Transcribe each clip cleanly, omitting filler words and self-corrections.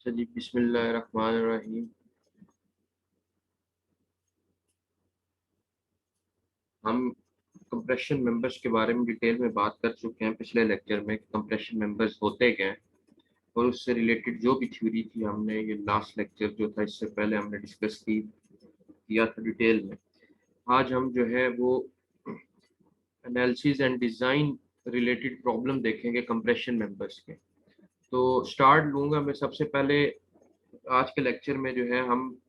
अच्छा जी, बिस्मिल्लाहिर्रहमानिर्रहीम। हम कंप्रेशन मेंबर्स के बारे में डिटेल में बात कर चुके हैं पिछले लेक्चर में। कंप्रेशन मेंबर्स होते क्या हैं और उससे रिलेटेड जो भी थ्योरी थी हमने ये लास्ट लेक्चर जो था इससे पहले हमने डिस्कस किया था डिटेल में। आज हम जो है वो analysis and design related problem देखेंगे कंप्रेशन मेंबर्स के। तो स्टार्ट लूँगा मैं सबसे पहले। आज के लेक्चर में जो है हम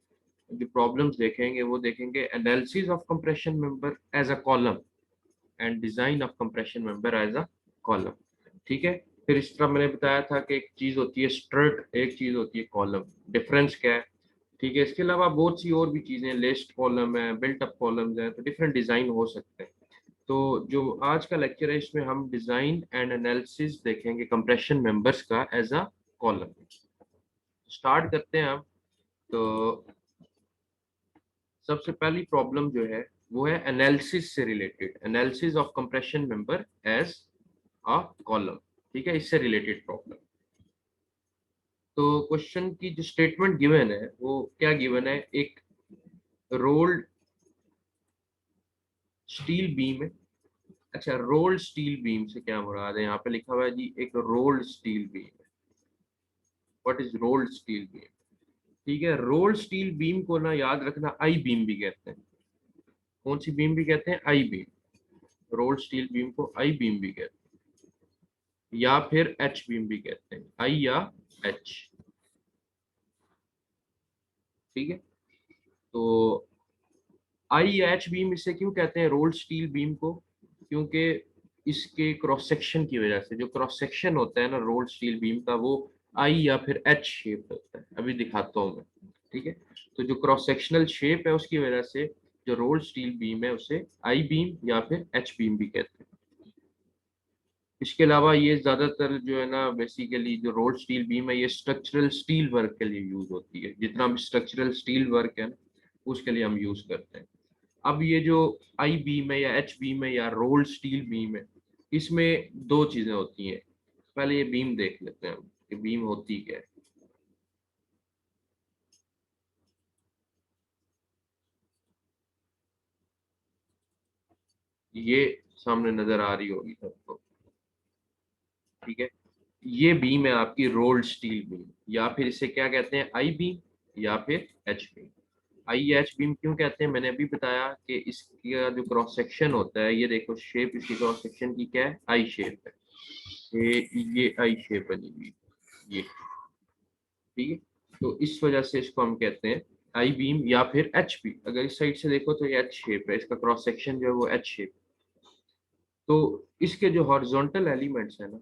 जो प्रॉब्लम्स देखेंगे वो देखेंगे analysis of compression member as a column and design of compression member as a column. ठीक है। फिर इस तरह मैंने बताया था कि एक चीज होती है स्ट्रट, एक चीज होती है कॉलम। डिफरेंस क्या है? ठीक है। इसके अलावा बहुत सी और भी चीजें, लिस्ट कॉलम है, बिल्ट अप कॉलम्स है, तो डिफरेंट डिजाइन हो सकते हैं। तो जो आज का लेक्चर है इसमें हम डिजाइन एंड एनालिसिस देखेंगे कंप्रेशन मेंबर्स का एज अ कॉलम। स्टार्ट करते हैं हम। तो सबसे पहली प्रॉब्लम जो है वो है एनालिसिस से related, analysis of compression member as a column. ठीक है, इससे रिलेटेड प्रॉब्लम। तो क्वेश्चन की जो स्टेटमेंट गिवन है वो क्या गिवन है? एक रोल्ड स्टील बीम है। अच्छा, रोल्ड स्टील बीम से क्या मुराद है? यहाँ पे लिखा हुआ है जी एक रोल्ड स्टील बीम है। What is rolled steel beam? ठीक है, रोल्ड स्टील बीम को ना याद रखना आई बीम भी कहते हैं। कौन सी बीम भी कहते हैं? आई बीम। रोल्ड स्टील बीम को आई बीम भी कहते हैं या फिर एच बीम भी कहते हैं, आई या एच। ठीक है। तो आई या एच बीम इसे क्यों कहते हैं रोल्ड स्टील बीम को? क्योंकि इसके क्रॉस सेक्शन की वजह से, जो क्रॉस सेक्शन होता है ना रोल्ड स्टील बीम का, वो आई या फिर एच शेप होता है। अभी दिखाता हूँ मैं। ठीक है। तो जो क्रॉस सेक्शनल शेप है उसकी वजह से जो रोल्ड स्टील बीम है उसे आई बीम या फिर एच बीम भी कहते हैं। इसके अलावा ये ज्यादातर जो है ना बेसिकली जो रोल्ड स्टील बीम है ये स्ट्रक्चरल स्टील वर्क के लिए यूज होती है। जितना भी स्ट्रक्चरल स्टील वर्क है ना उसके लिए हम यूज करते हैं। अब ये जो आई बीम है या एच बीम है या रोल्ड स्टील बीम है, इसमें दो चीजें होती हैं। पहले ये बीम देख लेते हैं हम कि बीम होती क्या है। ये सामने नजर आ रही होगी सबको। ठीक है। ये बीम है आपकी रोल्ड स्टील बीम, या फिर इसे क्या कहते हैं? आई बीम या फिर H beam. I H beam क्यों कहते हैं मैंने अभी बताया कि इसका जो क्रॉस सेक्शन होता है, ये देखो शेप इसकी क्रॉस सेक्शन की क्या है? आई शेप है। ये आई शेप बनी हुई ये। ठीक है। तो इस वजह से इसको हम कहते हैं आई बीम या फिर एच बी। अगर इस साइड से देखो तो ये एच शेप है, इसका क्रॉस सेक्शन जो है वो एच शेप। तो इसके जो हॉरिजॉन्टल एलिमेंट्स है ना,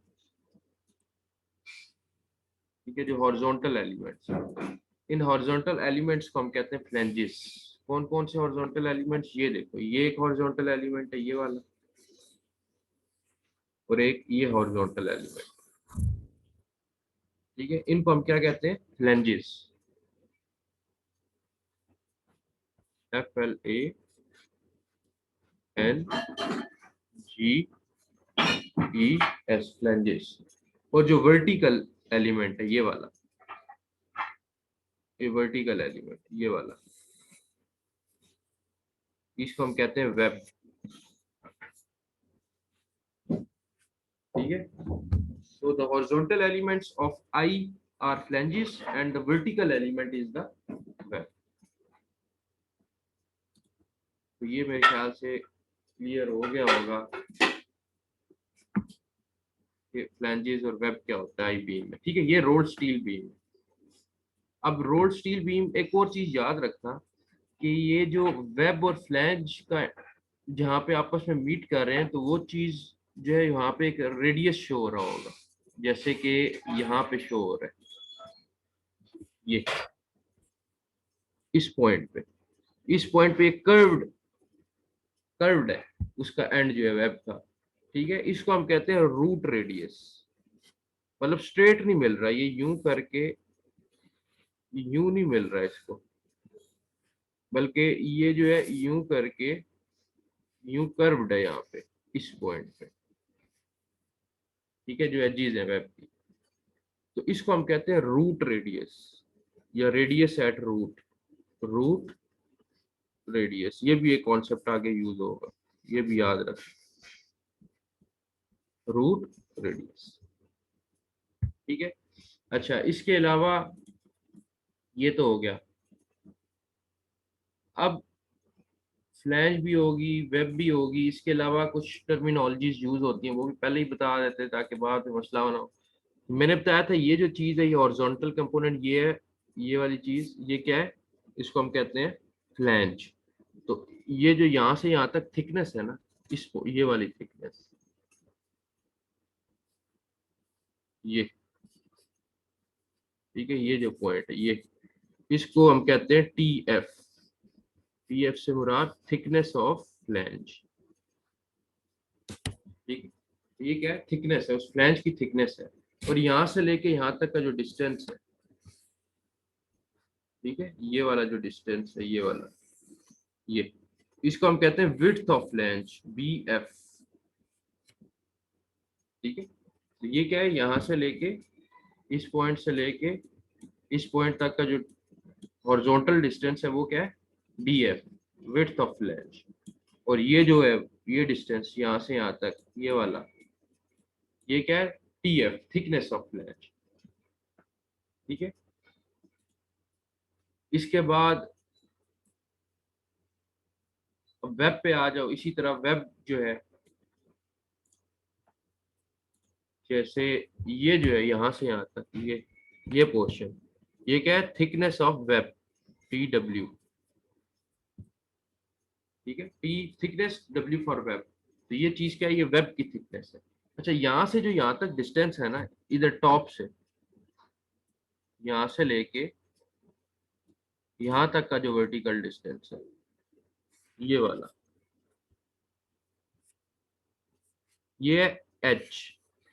ठीक है, जो हॉरिजॉन्टल एलिमेंट्स है, इन हॉरिजॉन्टल एलिमेंट्स को हम कहते हैं फ्लैंजेस। कौन कौन से हॉरिजॉन्टल एलिमेंट्स? ये देखो, ये एक हॉरिजॉन्टल एलिमेंट है ये वाला, और एक ये हॉरिजॉन्टल एलिमेंट। ठीक है, इनको हम क्या कहते हैं? फ्लैंजेस। FLANGES, flanges. और जो वर्टिकल एलिमेंट है ये वाला, ये वर्टिकल एलिमेंट ये वाला, इसको हम कहते हैं वेब। ठीक है। So the horizontal elements of I are flanges and the vertical element is the web. तो ये मेरे ख्याल से क्लियर हो गया होगा कि फ्लैंजेस और वेब क्या होता है आई बीम में। ठीक है, ये रोल्ड स्टील बीम है। अब रोल्ड स्टील बीम एक और चीज याद रखना कि ये जो वेब और फ्लैंज का जहाँ पे आपस में मीट कर रहे हैं, तो वो चीज जो है यहाँ पे एक रेडियस शो हो रहा होगा, जैसे कि यहाँ पे शो हो रहा है ये इस पॉइंट पे। इस पॉइंट पे एक कर्व्ड है उसका एंड जो है वेब का। ठीक है, इसको हम कहते हैं रूट रेडियस। मतलब स्ट्रेट नहीं मिल रहा, ये यूं करके यूं नहीं मिल रहा है इसको, बल्कि ये जो है यूं करके यूं कर्व्ड है यहाँ पे इस पॉइंट पे। ठीक है, जो एजीज है वेब की। तो इसको हम कहते हैं रूट रेडियस या radius at root, root radius. ये भी एक कॉन्सेप्ट आगे यूज होगा, ये भी याद रख, रूट रेडियस। ठीक है। अच्छा, इसके अलावा ये तो हो गया। अब फ्लैश भी होगी, वेब भी होगी, इसके अलावा कुछ टर्मिनोलॉजीज यूज होती हैं, वो भी पहले ही बता देते हैं ताकि बाद में मसला ना हो। मैंने बताया था ये जो चीज है ये हॉरिजॉन्टल कंपोनेंट ये है, ये वाली चीज ये क्या है, इसको हम कहते हैं फ्लैंज। तो ये जो यहाँ से यहाँ तक थिकनेस है ना, इसको ये वाली थिकनेस, ये, ठीक है, ये जो पॉइंट है ये, इसको हम कहते हैं टी एफ। टी एफ से मुराद थिकनेस ऑफ फ्लैंज। ठीक है, ये क्या है, थिकनेस है, उस फ्लैंज की थिकनेस है। और यहाँ से लेके यहाँ तक का जो डिस्टेंस है, ठीक है, ये वाला जो डिस्टेंस है, ये वाला, ये, इसको हम कहते हैं width of flange, B F. ठीक है, तो ये क्या है, यहाँ से लेके इस पॉइंट से लेके इस पॉइंट तक का जो हॉरिजॉन्टल डिस्टेंस है वो क्या है, D F, width of flange. और ये जो है, ये डिस्टेंस यहाँ से यहाँ तक, ये वाला, ये क्या है, T F, thickness of flange. ठीक है। इसके बाद वेब पे आ जाओ। इसी तरह वेब जो है, जैसे ये जो है यहाँ से यहाँ तक, ये पोर्शन, ये क्या है, thickness of web, T W. ठीक है, T, thickness, W for web. तो ये चीज क्या है, ये वेब की थिकनेस है। अच्छा, यहाँ से जो यहाँ तक डिस्टेंस है ना, इधर टॉप से यहाँ से लेके यहाँ तक का जो वर्टिकल डिस्टेंस है, ये वाला, ये एच,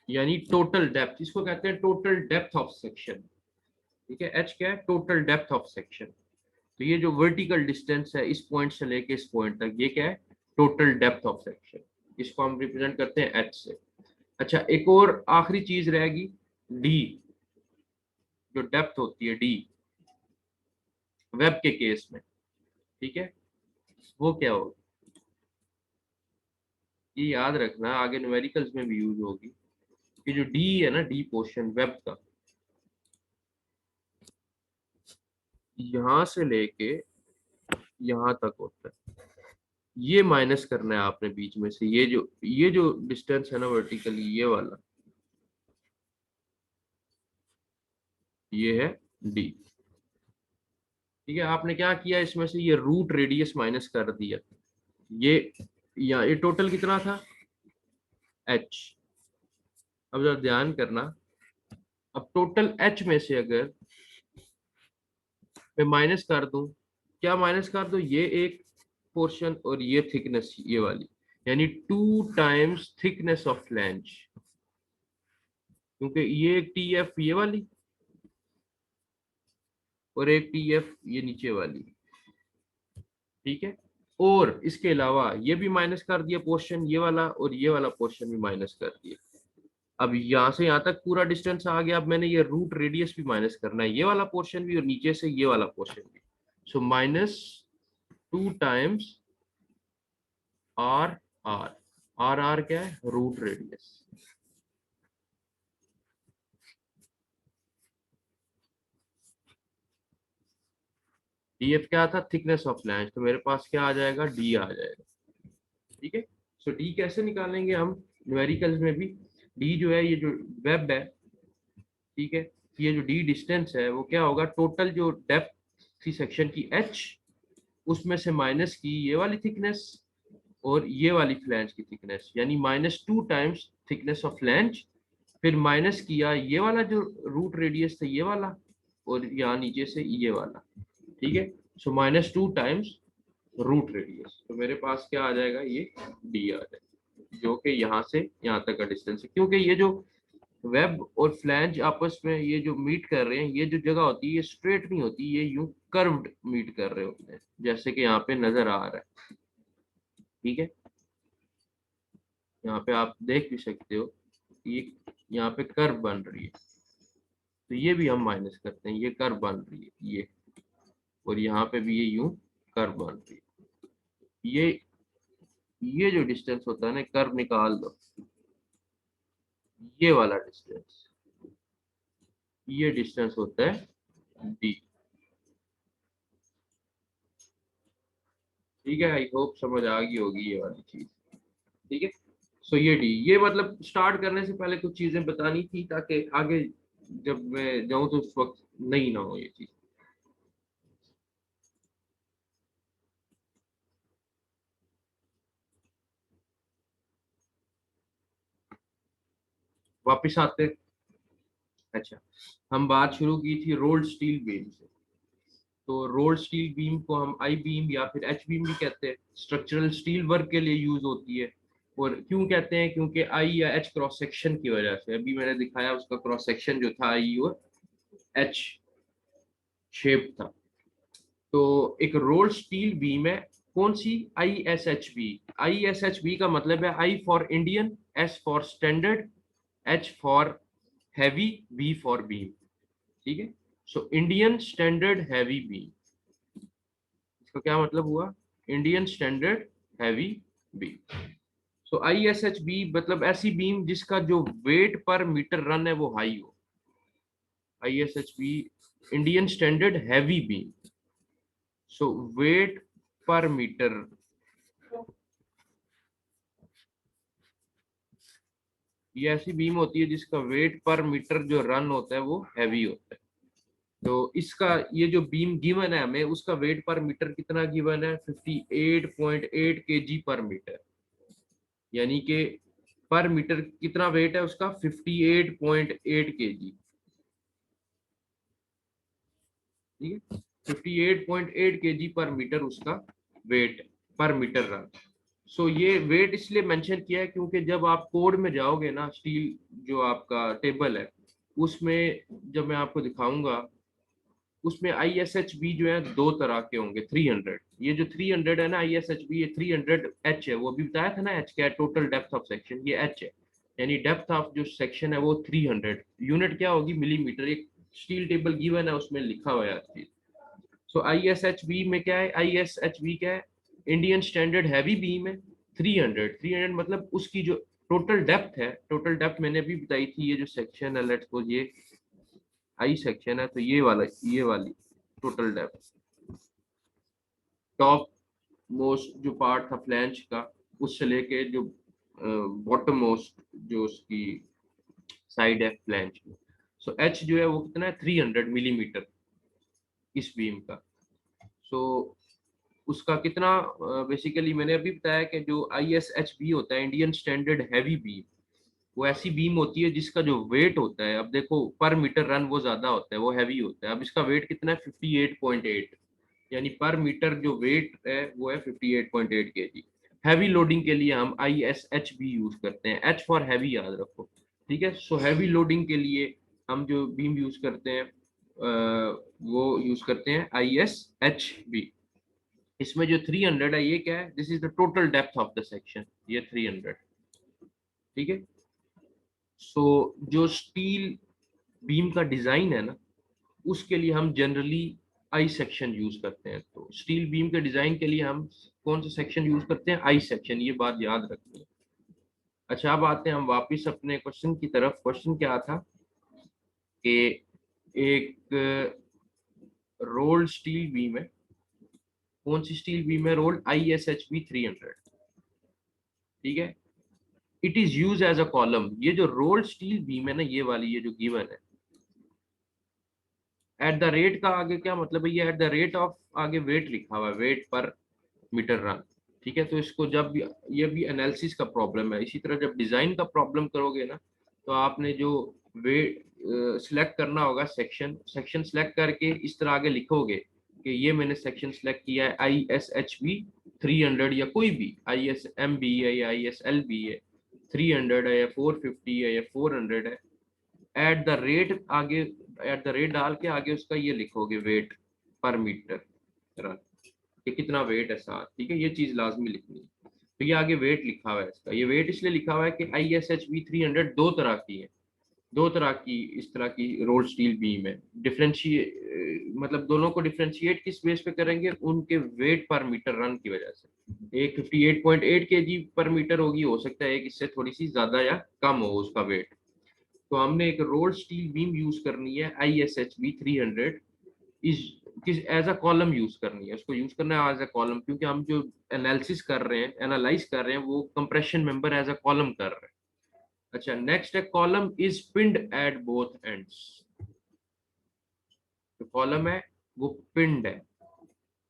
यानी टोटल डेप्थ, इसको कहते हैं टोटल डेप्थ ऑफ सेक्शन। ठीक है, एच क्या है, टोटल डेप्थ ऑफ सेक्शन। तो ये जो वर्टिकल डिस्टेंस है इस पॉइंट से लेके इस पॉइंट तक, ये क्या है, टोटल डेप्थ ऑफ सेक्शन। इसको हम रिप्रेजेंट करते हैं एच से। अच्छा, एक और आखिरी चीज रहेगी, डी, जो डेप्थ होती है डी वेब के केस में। ठीक है, वो क्या होगा, ये याद रखना, आगे न्यूमेरिकल्स में भी यूज होगी, कि जो डी है ना, डी पोर्शन वेब का, यहां से लेके यहां तक होता है, ये माइनस करना है आपने बीच में से, ये जो डिस्टेंस है ना वर्टिकली, ये वाला, ये है डी। ठीक है, आपने क्या किया, इसमें से ये रूट रेडियस माइनस कर दिया, ये, या ये टोटल कितना था, एच। अब जरा ध्यान करना, अब टोटल एच में से अगर मैं माइनस कर दूं, क्या माइनस कर दूं, ये एक पोर्शन और ये थिकनेस, ये वाली, यानी 2 टाइम्स थिकनेस ऑफ फ्लैंज, क्योंकि ये एक टी एफ ये वाली और एक टी एफ ये नीचे वाली। ठीक है, और इसके अलावा ये भी माइनस कर दिया पोर्शन ये वाला, और ये वाला पोर्शन भी माइनस कर दिया। अब यहाँ से यहाँ तक पूरा डिस्टेंस आ गया, अब मैंने ये रूट रेडियस भी माइनस करना है, ये वाला पोर्शन भी और नीचे से ये वाला पोर्शन भी। So minus 2 times R R, R R क्या है, रूट रेडियस। डी एफ क्या था, थिकनेस ऑफ फ्लैंज, तो मेरे पास क्या आ जाएगा, डी आ जाएगा। ठीक है, सो डी कैसे निकालेंगे हम न्यूमेरिकल्स में भी, डी जो है, ये जो वेब है, ठीक है, ये जो डी डिस्टेंस है वो क्या होगा, टोटल जो डेप्थ थी सेक्शन की एच, उसमें से माइनस की ये वाली थिकनेस और ये वाली फ्लैंज की थिकनेस, यानी -2 टाइम्स थिकनेस ऑफ फ्लैंज, फिर माइनस किया ये वाला जो रूट रेडियस था ये वाला, और यहाँ नीचे से ये वाला। ठीक है, सो -2 टाइम्स रूट रेडियस, तो मेरे पास क्या आ जाएगा, ये डी आ जाएगा, जो कि यहाँ से यहाँ तक का डिस्टेंस है। क्योंकि ये जो वेब और फ्लैंज आपस में ये जो मीट कर रहे हैं, ये जो जगह होती है ये स्ट्रेट नहीं होती, ये यूं कर्व्ड मीट कर रहे होते हैं, जैसे कि यहाँ पे नजर आ रहा है। ठीक है, यहाँ पे आप देख भी सकते हो, ये यहाँ पे कर्व बन रही है। तो ये भी हम माइनस करते हैं, ये कर्व बन रही है ये, और यहाँ पे भी ये यूं कर्व बन रही है। ये जो डिस्टेंस होता है ना, कर्व निकाल दो, ये वाला डिस्टेंस, ये डिस्टेंस होता है डी। ठीक है, आई होप समझ आ गई होगी ये वाली चीज। ठीक है, सो ये डी, ये मतलब स्टार्ट करने से पहले कुछ चीजें बतानी थी ताकि आगे जब मैं जाऊं तो उस वक्त नहीं ना हो ये चीज। वापिस आते हैं। अच्छा, हम बात शुरू की थी रोल्ड स्टील बीम से। तो रोल्ड स्टील बीम को हम आई बीम या फिर एच बीम भी कहते हैं, स्ट्रक्चरल स्टील वर्क के लिए यूज होती है। और क्यों कहते हैं, क्योंकि आई या एच क्रॉस सेक्शन की वजह से, अभी मैंने दिखाया उसका क्रॉस सेक्शन जो था आई और एच शेप था। तो एक रोल्ड स्टील बीम है, कौन सी, I S H B. I S H B का मतलब है I for Indian, S for standard, H for heavy, B for beam. ठीक है, so Indian standard heavy beam, इसका क्या मतलब हुआ, Indian standard heavy beam. So I S H B मतलब ऐसी बीम जिसका जो वेट पर मीटर रन है वो हाई हो। I S H B Indian standard heavy beam, so weight per metre, ये ऐसी बीम होती है जिसका वेट पर मीटर जो रन होता है वो हैवी होता है। तो इसका ये जो बीम गिवन है हमें, उसका वेट पर मीटर कितना गिवन है, 58.8 केजी पर मीटर। यानी कि पर मीटर कितना वेट है उसका, 58.8 केजी। ठीक है, 58.8 केजी पर मीटर उसका वेट पर मीटर रन। सो ये वेट इसलिए मेंशन किया है क्योंकि जब आप कोड में जाओगे ना, स्टील जो आपका टेबल है उसमें, जब मैं आपको दिखाऊंगा, उसमें आई एस एच बी जो है दो तरह के होंगे, 300। ये जो 300 है ना आई एस एच बी, ये 300 एच है, वो अभी बताया था ना एच क्या है, टोटल डेप्थ ऑफ सेक्शन, ये एच है। यानी डेप्थ ऑफ जो सेक्शन है वो 300, यूनिट क्या होगी, मिलीमीटर। एक स्टील टेबल गिवन है उसमें लिखा हुआ है चीज। सो आई एस एच बी में क्या है, आई एस एच बी क्या है, इंडियन स्टैंडर्ड हैवी बीम है। 300 मतलब उसकी जो टोटल डेप्थ है, टोटल डेप्थ मैंने अभी बताई थी, ये जो सेक्शन है लेट्स सपोज ये आई सेक्शन है, तो ये वाला, ये वाली टोटल डेप्थ, टॉप मोस्ट जो पार्ट था फ्लैंज का, उससे लेके जो बॉटम मोस्ट जो उसकी साइड है फ्लैंज में। सो एच जो है वो कितना है, 300 मिलीमीटर इस बीम का। सो उसका कितना, बेसिकली मैंने अभी बताया कि जो आई एस एच बी होता है, इंडियन स्टैंडर्ड हैवी बीम, वो ऐसी बीम होती है जिसका जो वेट होता है, अब देखो पर मीटर रन वो ज्यादा होता है, वो हैवी होता है। अब इसका वेट कितना है, 58.8, यानी पर मीटर जो वेट है वो है 58.8 केजी। हैवी लोडिंग के लिए हम आई एस एच बी यूज करते हैं, एच फॉर हैवी याद रखो। ठीक है, सो हैवी लोडिंग के लिए हम जो बीम यूज करते हैं वो यूज करते हैं आई एस एच बी। इसमें जो 300 है ये क्या है, this is the total depth of the section, ये 300। ठीक है, सो जो स्टील बीम का डिजाइन है ना, उसके लिए हम जनरली आई सेक्शन यूज करते हैं। तो स्टील बीम के डिजाइन के लिए हम कौन सा सेक्शन यूज करते हैं, आई सेक्शन, ये बात याद रखनी है। अच्छा, अब आते हैं हम वापस अपने क्वेश्चन की तरफ। क्वेश्चन क्या था कि एक रोल्ड स्टील बीम है, कौन सी स्टील बीम है, rolled I S H B 300। ठीक है, it is use as a column. ये जो रोल्ड स्टील बीम है ना, ये वाली, ये जो गिवन है, एट द रेट का आगे क्या मतलब है, ये एट द रेट ऑफ आगे वेट लिखा हुआ है, वेट पर मीटर रन। ठीक है, तो इसको जब ये भी एनालिसिस का प्रॉब्लम है, इसी तरह जब डिजाइन का प्रॉब्लम करोगे ना, तो आपने जो वेट सिलेक्ट करना होगा, सेक्शन सेक्शन सिलेक्ट करके इस तरह आगे लिखोगे कि ये मैंने सेक्शन सिलेक्ट किया है आई एस एच बी 300, या कोई भी आई एस एम बी है या आई एस एल बी है, 300 है या 450 है या 400 है, एट द रेट आगे, एट द रेट डाल के आगे उसका ये लिखोगे, वेट पर मीटर रन, कि कितना वेट है साथ। ठीक है, ये चीज लाजमी लिखनी है। तो ये आगे वेट लिखा हुआ है इसका, ये वेट इसलिए लिखा हुआ है कि आई एस एच बी 300 दो तरह की है। दो तरह की इस तरह की रोल स्टील बीम है। डिफरेंशिएट मतलब दोनों को डिफरेंशिएट किस बेस पे करेंगे, उनके वेट पर मीटर रन की वजह से। एक 58.8 केजी पर मीटर होगी, हो सकता है एक इससे थोड़ी सी ज्यादा या कम हो उसका वेट। तो हमने एक रोल स्टील बीम यूज करनी है ISHB 300, इस किस एज अ कॉलम यूज करनी है, उसको यूज करना है एज अ कॉलम, क्योंकि हम जो एनालिसिस कर रहे हैं, एनालाइज कर रहे हैं, वो compression member as a column कर रहे हैं। अच्छा, नेक्स्ट है column is pinned at both ends. जो कॉलम है वो पिंड है,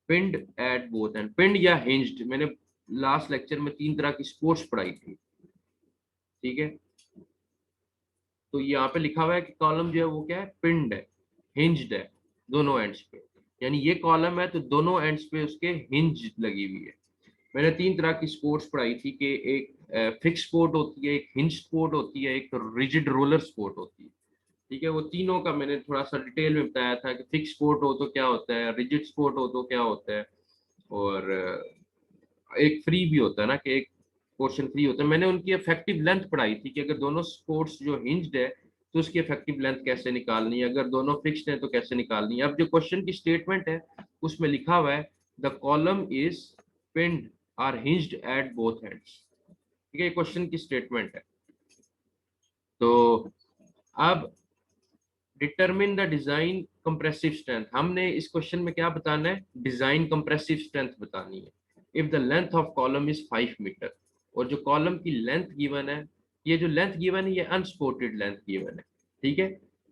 पिंड एट बोथ एंड, पिंड या हिंज्ड। मैंने लास्ट लेक्चर में 3 तरह की स्पोर्ट्स पढ़ाई थी, ठीक है। तो यहाँ पे लिखा हुआ है कि कॉलम जो है वो क्या है, पिंड है, हिंज्ड है दोनों एंड्स पे। यानी ये कॉलम है तो दोनों एंड्स पे उसके हिंज लगी हुई है। मैंने 3 तरह की स्पोर्ट्स पढ़ाई थी कि एक फिक्स स्पोर्ट होती है, एक हिंज स्पोर्ट होती है, एक रिजिड रोलर स्पोर्ट होती है। ठीक है, वो तीनों का मैंने थोड़ा सा डिटेल में बताया था कि फिक्स स्पोर्ट हो तो क्या होता है, रिजिड स्पोर्ट हो तो क्या होता है, और एक फ्री भी होता है ना, कि एक पोर्शन फ्री होता है। मैंने उनकी इफेक्टिव लेंथ पढ़ाई थी कि अगर दोनों स्पोर्ट्स जो हिंज्ड है तो उसकी इफेक्टिव लेंथ कैसे निकालनी है, अगर दोनों फिक्स्ड है तो कैसे निकालनी है। अब जो क्वेश्चन की स्टेटमेंट है उसमें लिखा हुआ है the column is pinned or hinged at both ends. ठीक है, क्वेश्चन की स्टेटमेंट है। तो अब determine the design compressive strength, हमने इस क्वेश्चन में क्या बताना है, डिजाइन कंप्रेसिव स्ट्रेंथ बतानी है। If the length of column is 5 metre, और जो कॉलम की लेंथ गिवन है, ये जो लेंथ गिवन है ये अनसपोर्टेड लेंथ गिवन है, ठीक है।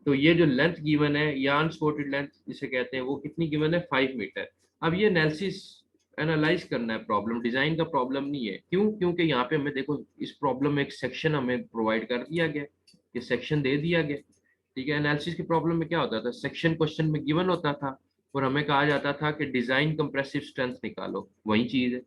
तो ये जो लेंथ गिवन है या अनसपोर्टेड लेंथ जिसे कहते हैं, वो कितनी गिवन है, 5 मीटर। अब ये एनालिसिस एनालाइज करना है, प्रॉब्लम डिजाइन का प्रॉब्लम नहीं है। क्यों? क्योंकि यहाँ पे हमें देखो, इस प्रॉब्लम में एक सेक्शन हमें प्रोवाइड कर दिया गया, ये सेक्शन दे दिया गया। ठीक है, एनालिसिस की प्रॉब्लम में क्या होता था, सेक्शन क्वेश्चन में गिवन होता था और हमें कहा जाता था कि डिजाइन कंप्रेसिव स्ट्रेंथ निकालो, वही चीज है।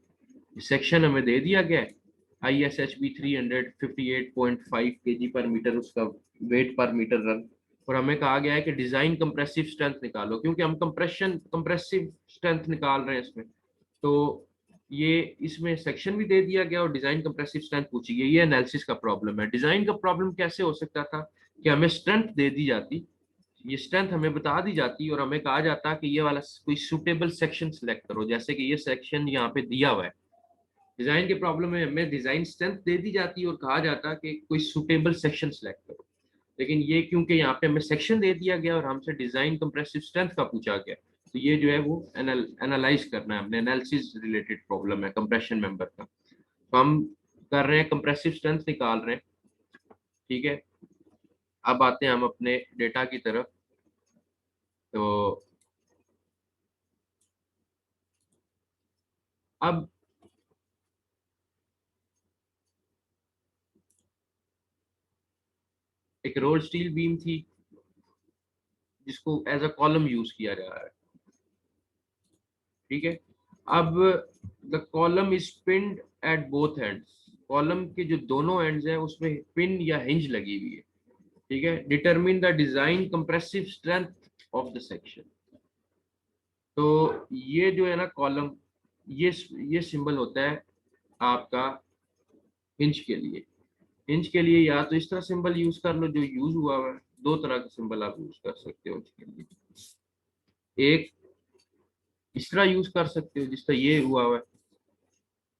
सेक्शन हमें दे दिया गया है, ISHB 300 58.5 केजी पर मीटर उसका वेट पर मीटर रन, और हमें कहा गया है कि डिजाइन कंप्रेसिव स्ट्रेंथ निकालो, क्योंकि हम कंप्रेसिव स्ट्रेंथ निकाल रहे हैं इसमें। तो ये इसमें सेक्शन भी दे दिया गया और डिजाइन कंप्रेसिव स्ट्रेंथ पूछी गई। ये एनालिसिस का प्रॉब्लम है। डिजाइन का प्रॉब्लम कैसे हो सकता था कि हमें स्ट्रेंथ दे दी जाती, ये स्ट्रेंथ हमें बता दी जाती और हमें कहा जाता कि ये वाला कोई सुटेबल सेक्शन सिलेक्ट करो, जैसे कि ये सेक्शन यहाँ पे दिया हुआ है। डिजाइन के प्रॉब्लम में हमें डिजाइन स्ट्रेंथ दे दी जाती और कहा जाता कि कोई सुटेबल सेक्शन सिलेक्ट करो। लेकिन ये क्योंकि यहाँ पे हमें सेक्शन दे दिया गया और हमसे डिजाइन कंप्रेसिव स्ट्रेंथ का पूछा गया, तो ये जो है वो एनालाइज करना है हमने, एनालिसिस रिलेटेड प्रॉब्लम है कंप्रेशन मेंबर का। तो हम कर रहे हैं, कंप्रेसिव स्ट्रेंथ निकाल रहे हैं, ठीक है। अब आते हैं हम अपने डेटा की तरफ। तो अब एक रोल स्टील बीम थी जिसको एज अ कॉलम यूज किया जा रहा है, ठीक है। अब the column is pinned eight both ends, column के जो दोनों एंड्स हैं उसमें पिन या हिंज लगी हुई है, ठीक है। Determine the design compressive strength of the section. तो ये जो है ना कॉलम, ये सिंबल होता है आपका हिंज के लिए। हिंज के लिए या तो इस तरह सिंबल यूज कर लो जो यूज हुआ हुआ है, दो तरह के सिंबल आप यूज कर सकते हो इसके लिए। एक इस तरह यूज कर सकते हो जिस तरह ये हुआ हुआ है,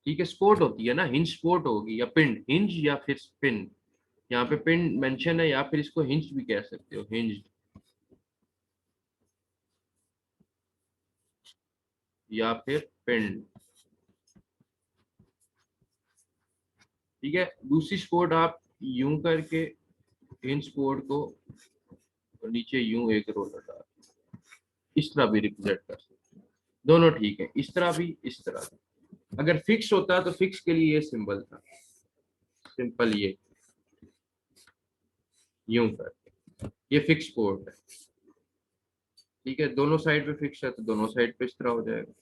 ठीक है। स्पोर्ट होती है ना, हिंज स्पोर्ट होगी या पिन, हिंज या फिर पिन। यहाँ पे पिन मेंशन है, या फिर इसको हिंज भी कह सकते हो, हिंज या फिर पिन, ठीक है। दूसरी स्पोर्ट आप यूं करके हिंज स्पोर्ट को नीचे यूं एक रोलर डाल, इस तरह भी रिप्रेजेंट कर सकते हो, दोनों ठीक है, इस तरह भी इस तरह भी। अगर फिक्स होता तो फिक्स के लिए ये सिंबल था, सिंपल ये यूं कर, ये फिक्स पोर्ट है, ठीक है। दोनों साइड पे फिक्स है तो दोनों साइड पे इस तरह हो जाएगा।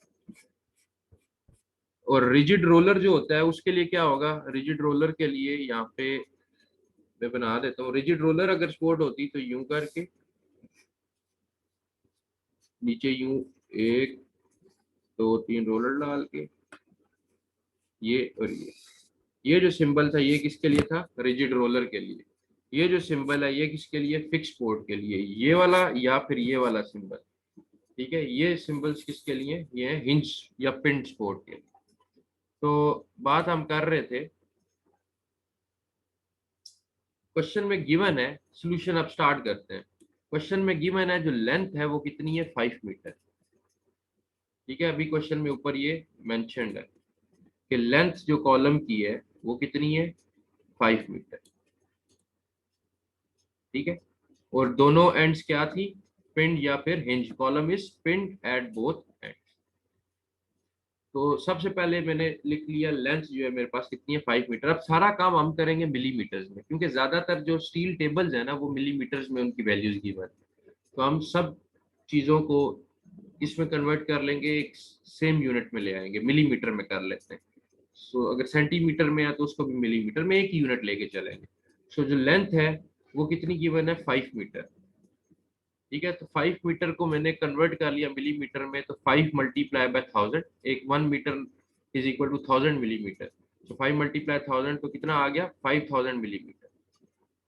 और रिजिड रोलर जो होता है उसके लिए क्या होगा, रिजिड रोलर के लिए यहाँ पे मैं बना देता हूँ। रिजिड रोलर अगर सपोर्ट होती तो यूं करके नीचे यूं एक दो तीन रोलर डाल के ये और ये जो सिंबल था ये किसके लिए था, रिजिड रोलर के लिए। ये जो सिंबल है ये किसके लिए, फिक्स पोर्ट के लिए, ये वाला या फिर ये वाला सिंबल, ठीक है। ये सिंबल्स किसके लिए, ये है हिंज या पिंड पोर्ट के लिए। तो बात हम कर रहे थे, क्वेश्चन में गिवन है, सॉल्यूशन अब स्टार्ट करते हैं। क्वेश्चन में गिवन है जो लेंथ है वो कितनी है, 5 मीटर, ठीक है। अभी क्वेश्चन में ऊपर ये मेंशन्ड है कि लेंथ जो कॉलम की है वो कितनी है, 5 मीटर, ठीक है। और दोनों एंड्स क्या थी, पिंड या फिर hinge, column is pinned at both ends. तो सबसे पहले मैंने लिख लिया लेंथ जो है मेरे पास कितनी है, 5 मीटर। अब सारा काम हम करेंगे मिलीमीटर्स में, क्योंकि ज्यादातर जो स्टील टेबल्स है ना वो मिलीमीटर्स में उनकी वैल्यूज गिवन है। तो हम सब चीजों को इसमें कन्वर्ट कर लेंगे, एक सेम यूनिट में ले आएंगे, मिलीमीटर में कर लेते हैं। सो अगर सेंटीमीटर में है तो उसको भी मिलीमीटर में एक यूनिट लेके चलेंगे। सो जो लेंथ है वो कितनी गिवन है, 5 मीटर, ठीक है। तो 5 मीटर को मैंने कन्वर्ट कर लिया मिलीमीटर में, तो 5 × 1000, एक 1 metre is equal to 1000 millimetre. तो 5 × 1000 तो कितना आ गया, 5000 मिलीमीटर।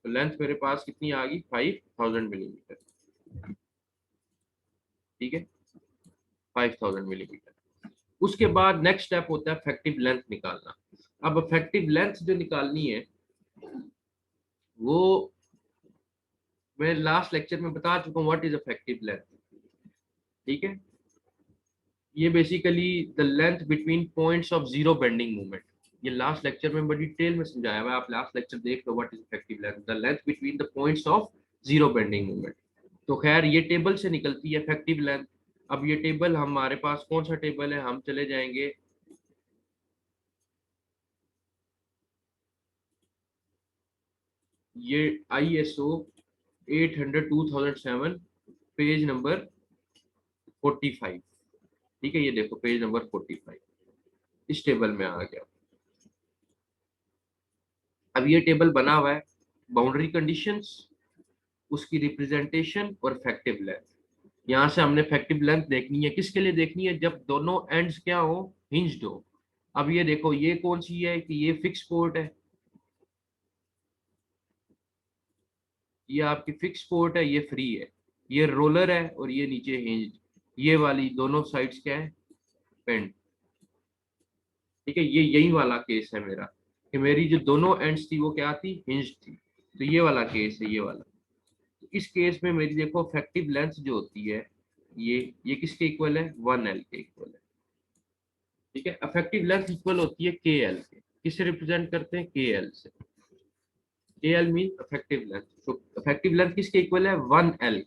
तो लेंथ मेरे पास कितनी आ गई, 5000 मिलीमीटर, ठीक है, 5000 मिलीमीटर। उसके बाद नेक्स्ट स्टेप होता है इफेक्टिव लेंथ निकालना। अब इफेक्टिव लेंथ जो निकालनी है वो मैं लास्ट लेक्चर में बता चुका हूँ, व्हाट इज इफेक्टिव लेंथ, ठीक है। ये basically the length between points of zero bending movement. ये लास्ट लेक्चर में बड़ी डिटेल में समझाया हुआ है, आप लास्ट लेक्चर देख लो, what is effective length, the length between the points of zero bending movement. तो खैर ये टेबल से निकलती है इफेक्टिव लेंथ। अब ये टेबल हमारे पास कौन सा टेबल है, हम चले जाएंगे ये ISO 800/2007 पेज नंबर 45, ठीक है। ये देखो पेज नंबर 45 इस टेबल में आ गया। अब ये टेबल बना हुआ है, बाउंड्री कंडीशंस, उसकी रिप्रेजेंटेशन और इफेक्टिव लेंथ। यहाँ से हमने इफेक्टिव लेंथ देखनी है, किसके लिए देखनी है, जब दोनों एंड्स क्या हो, हिंज्ड हो। अब ये देखो ये कौन सी है, कि ये फिक्स पोर्ट है, ये आपकी फिक्स पोर्ट है, ये फ्री है, ये रोलर है और ये नीचे हिंज्ड, ये वाली दोनों साइड्स क्या है, पेंड, ठीक है। ये यही वाला केस है मेरा, कि मेरी जो दोनों एंड्स थी वो क्या थी, हिंज्ड थी। तो ये वाला केस है, ये वाला। तो इस केस में मेरी देखो इफेक्टिव लेंथ जो होती है ये किसके इक्वल है, 1L के इक्वल है, ठीक है। इफेक्टिव लेंथ इक्वल होती है KL के, किससे रिप्रेजेंट करते हैं, KL से। KL mean effective length. तो इफेक्टिव लेंथ किसके इक्वल है, 1L।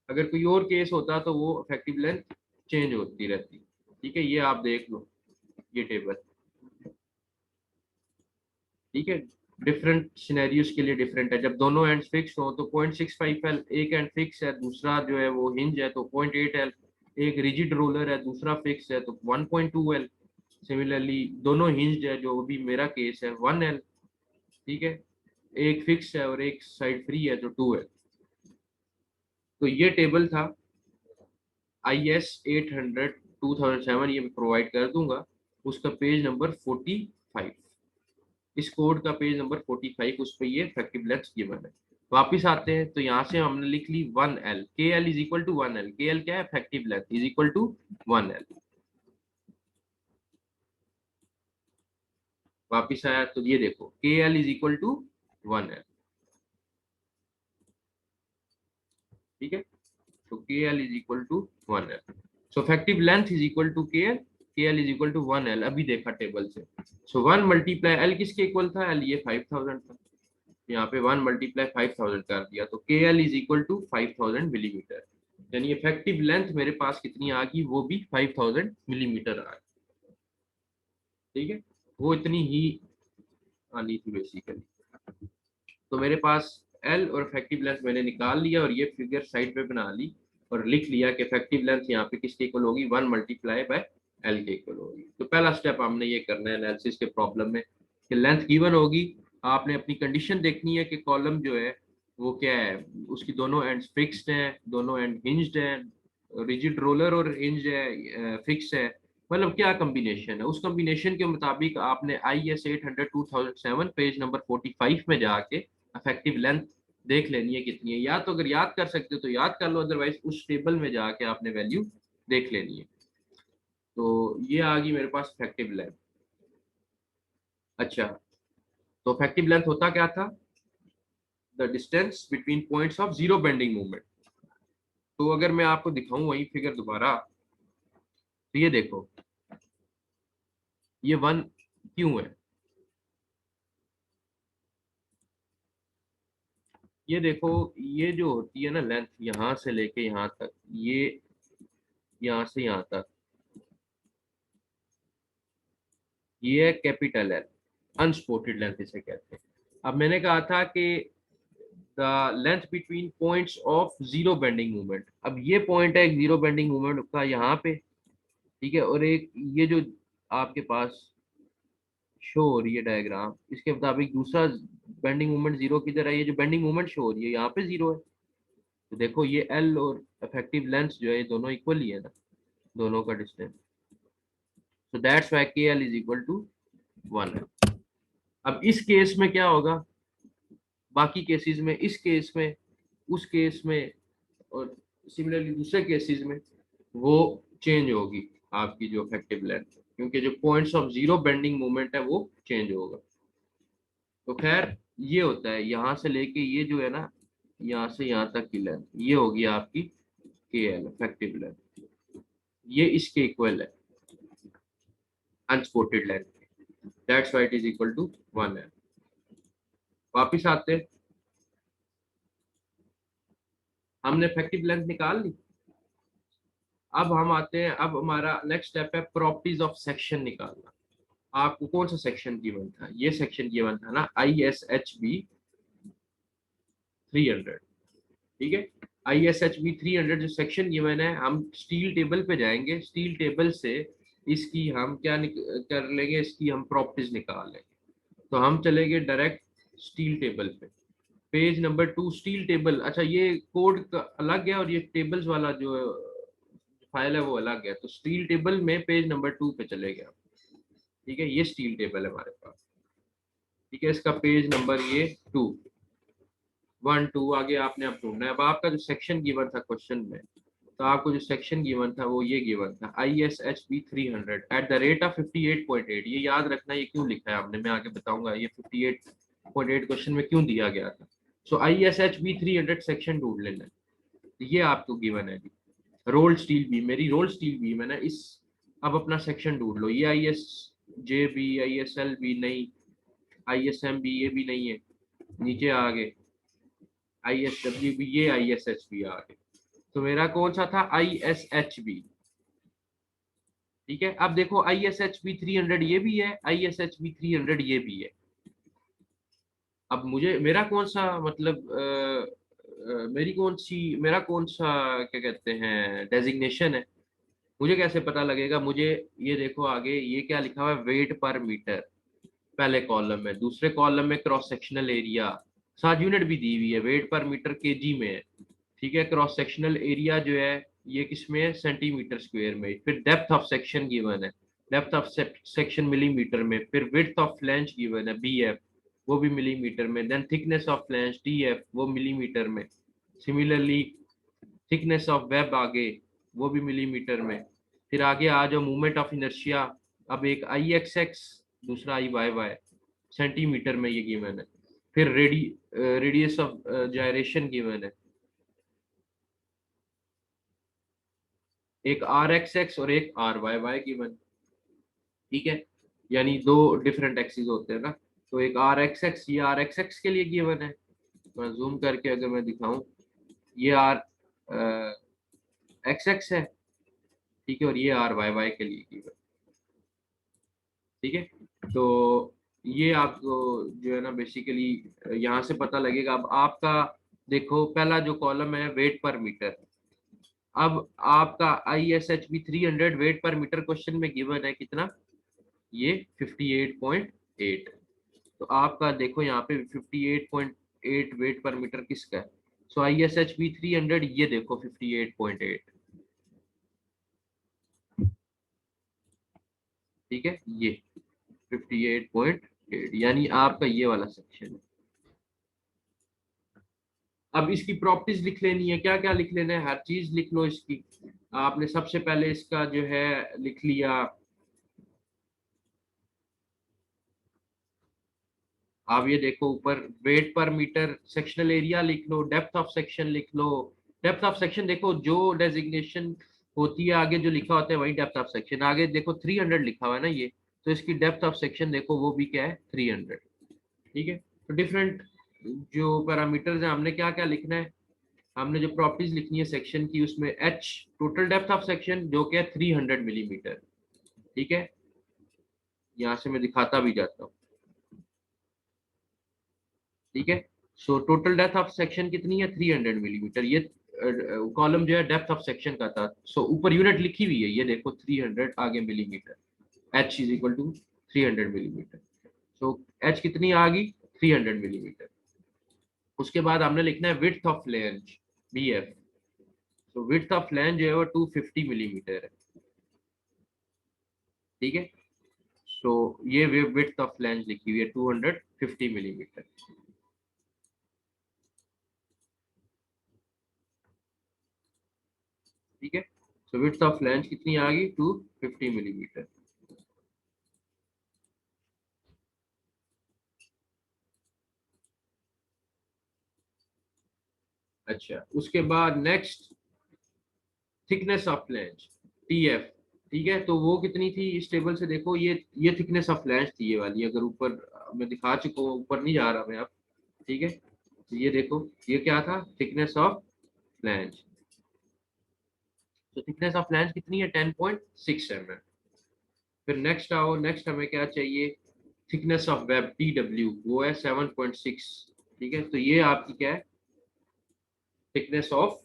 अगर कोई और केस होता तो वो इफेक्टिव लेंथ चेंज होती रहती, ठीक है। ये आप देख लो ये टेबल, ठीक है। डिफरेंट सिनेरियोज के लिए डिफरेंट है। जब दोनों एंड फिक्स हो तो 0.65L, एक एंड फिक्स है दूसरा जो है वो हिंज है तो 0.8L, एक रिजिड रोलर है दूसरा फिक्स है तो 1.2L। सिमिलरली दोनों हिंज्ड है, जो भी मेरा केस है, 1L, ठीक है। एक फिक्स है और एक साइड फ्री है तो 2L। तो ये टेबल था IS 800/2007, ये मैं प्रोवाइड कर दूंगा, उसका पेज नंबर 45, इस कोड का पेज नंबर 45, उस पर ये इफेक्टिव लेंथ गिवन है। वापिस आते हैं तो यहाँ से हमने लिख ली 1L, KL is equal to 1L, KL क्या है, effective length is equal to 1L। वापिस आया तो ये देखो KL is equal to 1L, ठीक है। तो KL is equal to 1L, so effective length is equal to KL, KL is equal to 1L। अभी देखा टेबल से, सो 1 × L किसके इक्वल था, L ये 5000 था, यहाँ पे 1 × 5000 कर दिया तो KL is equal to 5000 millimetre. यानी इफेक्टिव लेंथ मेरे पास कितनी आ गई, वो भी 5000 मिलीमीटर आ गई, ठीक है। वो इतनी ही आनी थी बेसिकली। तो मेरे पास एल और इफेक्टिव लेंथ मैंने निकाल लिया और ये फिगर साइड पे बना ली और लिख लिया कि इफेक्टिव लेंथ यहाँ पे किसके इक्वल होगी, 1 × L के इक्वल होगी। तो पहला स्टेप हमने ये करना है एनालिसिस के प्रॉब्लम में, कि लेंथ गिवन होगी, आपने अपनी कंडीशन देखनी है कि कॉलम जो है वो क्या है, उसकी दोनों एंड्स फिक्स्ड हैं, दोनों एंड हिंज्ड हैं, रिजिड रोलर और हिंज है, फिक्स है, मतलब क्या कॉम्बिनेशन है। उस कॉम्बिनेशन के मुताबिक आपने IS 800/2007 पेज नंबर 45 में जाके इफेक्टिव लेंथ देख लेनी है कितनी है, या तो अगर याद कर सकते हो तो याद कर लो, अदरवाइज उस टेबल में जाके आपने वैल्यू देख लेनी है। तो ये आ गई मेरे पास इफेक्टिव लेंथ। अच्छा, तो इफेक्टिव लेंथ होता क्या था? The distance between points of zero bending movement. तो अगर मैं आपको दिखाऊं वही फिगर दोबारा, तो ये देखो, ये 1 क्यों है? ये देखो, ये जो होती है ना लेंथ, यहाँ से लेके यहाँ तक, ये यहाँ से यहाँ तक, ये है कैपिटल एल, अनसपोर्टेड लेंथ इसे कहते हैं। अब मैंने कहा था कि the length between points of zero bending movement. अब ये पॉइंट है एक जीरो बेंडिंग मूवमेंट का यहाँ पे, ठीक है, और एक ये जो आपके पास शो हो रही है डायग्राम, इसके मुताबिक दूसरा बेंडिंग मूवमेंट जीरो किधर है? ये जो बेंडिंग मूवमेंट शो हो रही है यहाँ पे जीरो है। तो देखो ये एल और इफेक्टिव लेंथ जो है ये दोनों इक्वल ही है ना, दोनों का डिस्टेंस। सो दैट्स व्हाई के एल इज इक्वल टू 1 है। अब इस केस में क्या होगा, बाकी केसेस में, इस केस में, उस केस में, और सिमिलरली दूसरे केसेस में वो चेंज होगी आपकी जो इफेक्टिव लेंथ, क्योंकि जो points of zero bending moment है वो चेंज होगा। तो खैर ये होता है, यहाँ से लेके ये जो है ना, यहाँ से यहाँ तक की लेंथ, ये होगी आपकी के एल इफेक्टिव लेंथ। ये इसके इक्वल है unsupported length, that's why it is equal to 1 है। वापिस आते हैं, हमने इफेक्टिव लेंथ निकाल ली। अब हम आते हैं, अब हमारा नेक्स्ट स्टेप है प्रॉपर्टीज ऑफ सेक्शन निकालना। आपको कौन सा सेक्शन गिवन था? ये सेक्शन गिवन था ना, ISHB 300, ठीक है। ISHB 300 जो सेक्शन गिवन है, हम स्टील टेबल पे जाएंगे, स्टील टेबल से इसकी हम क्या कर लेंगे, इसकी हम प्रॉपर्टीज निकाल लेंगे। तो हम चलेंगे डायरेक्ट स्टील टेबल पे, पेज नंबर 2 स्टील टेबल। अच्छा, ये कोड अलग है और ये टेबल्स वाला जो फाइल है वो अलग है। तो स्टील टेबल में पेज नंबर 2 पे चले गए, ठीक है। ये स्टील टेबल है हमारे पास, ठीक है। इसका पेज नंबर ये 2, 1 2 आगे आपने अब ढूंढना है। अब आपका जो सेक्शन गिवन था क्वेश्चन में, तो आपको जो सेक्शन गिवन था वो ये गिवन था, ISHB 300 eight the rate of 58.8। ये याद रखना, ये क्यों लिखा है आपने, मैं आगे बताऊंगा ये 58.8 क्वेश्चन में क्यों दिया गया था। सो ISHB 300 सेक्शन ढूंढ लेना है। तो ये आपको गिवन है जी, रोल स्टील बीम, मेरी रोल स्टील बीम है ना इस। अब अपना सेक्शन ढूंढ लो, ये ISJB, ISLB नहीं, ISMB ये भी नहीं है, नीचे आ गए ISWB, ये ISHB आ गए। तो मेरा कौन सा था? ISHB, ठीक है। अब देखो ISHB 300 ये भी है, ISHB 300 ये भी है। अब मुझे मेरा कौन सा मतलब मेरी कौन सी, मेरा कौन सा क्या कहते हैं डेजिग्नेशन है, मुझे कैसे पता लगेगा? मुझे ये देखो आगे ये क्या लिखा हुआ है, वेट पर मीटर पहले कॉलम में, दूसरे कॉलम में क्रॉस सेक्शनल एरिया, साथ यूनिट भी दी हुई है, वेट पर मीटर केजी में है, ठीक है। क्रॉस सेक्शनल एरिया जो है ये किसमें है? सेंटीमीटर स्क्वायर में। फिर डेप्थ ऑफ सेक्शन गिवन है, डेप्थ ऑफ सेक्शन मिलीमीटर में। फिर विड्थ ऑफ फ्लैंज गिवन है BF, वो भी मिलीमीटर में। Then thickness of flange TF, वो मिलीमीटर में। सिमिलरली थिकनेस ऑफ वेब आगे, वो भी मिलीमीटर में। फिर आगे आ जाओ मूवमेंट ऑफ इनर्शिया, अब एक IXX, दूसरा IYY, सेंटीमीटर में ये गिवन है। फिर रेडियस ऑफ जायरेशन गिवन है, एक RXX और एक RYY गिवन, ठीक है। यानी दो डिफरेंट एक्सिस होते हैं ना। तो एक RXX, ये RXX के लिए गिवन है, मैं जूम करके अगर मैं दिखाऊं, ये XX है, ठीक है, और ये RYY के लिए गिवन, ठीक है। तो ये आपको जो है ना बेसिकली यहाँ से पता लगेगा। अब आपका देखो पहला जो कॉलम है वेट पर मीटर, अब आपका ISHB 300 wait per metre question में गिवन है कितना? ये 58.8। तो आपका देखो यहाँ पे 58.8 वेट पर मीटर किसका है? सो ISHB 300 ये देखो 58.8, ठीक है, ये 58.8 यानी आपका ये वाला सेक्शन है, अब इसकी प्रॉपर्टीज लिख लेनी है, क्या क्या लिख लेना है, हर चीज लिख लो इसकी। आपने सबसे पहले इसका जो है लिख लिया, आप ये देखो ऊपर wait per metre, sectional area लिख लो, डेप्थ ऑफ सेक्शन लिख लो। डेप्थ ऑफ सेक्शन देखो जो डेजिग्नेशन होती है आगे जो लिखा होता है वही डेप्थ ऑफ सेक्शन, आगे देखो 300 लिखा हुआ है ना ये, तो इसकी डेप्थ ऑफ सेक्शन देखो वो भी क्या है 300। ठीक है, तो डिफरेंट जो पैरामीटर्स हैं हमने क्या क्या लिखना है, हमने जो प्रॉपर्टीज लिखनी है सेक्शन की उसमें H total depth of section जो कि है 300 मिलीमीटर। ठीक है, यहाँ से मैं दिखाता भी जाता हूँ। ठीक है, so total depth of section कितनी है 300 मिलीमीटर, ये कॉलम जो है डेप्थ ऑफ सेक्शन का था। सो ऊपर यूनिट लिखी हुई है, ये देखो 300 आगे millimetre, H is equal to 300 millimetre. So H कितनी आ गई 300 मिलीमीटर। उसके बाद हमने लिखना है width of flange B F. तो विड्थ ऑफ फ्लैंज जो है वो 250 मिलीमीटर है। ठीक है, सो ये विड्थ ऑफ फ्लैंज लिखी हुई है 250 मिलीमीटर। ठीक है, सो विड्थ ऑफ फ्लैंज कितनी आ गई 250 मिलीमीटर। अच्छा, उसके बाद next thickness of flange T F. ठीक है, तो वो कितनी थी इस टेबल से देखो, ये थिकनेस ऑफ फ्लैंज थी ये वाली, अगर ऊपर मैं दिखा चुका हूँ, ऊपर नहीं जा रहा मैं अब। ठीक है, तो ये देखो ये क्या था थिकनेस ऑफ फ्लैंज। तो थिकनेस ऑफ फ्लैंज कितनी है 10.6 mm। फिर नेक्स्ट आओ, नेक्स्ट हमें क्या चाहिए, thickness of web T W, वो है 7.6। ठीक है, तो ये आपकी क्या है थिकनेस ऑफ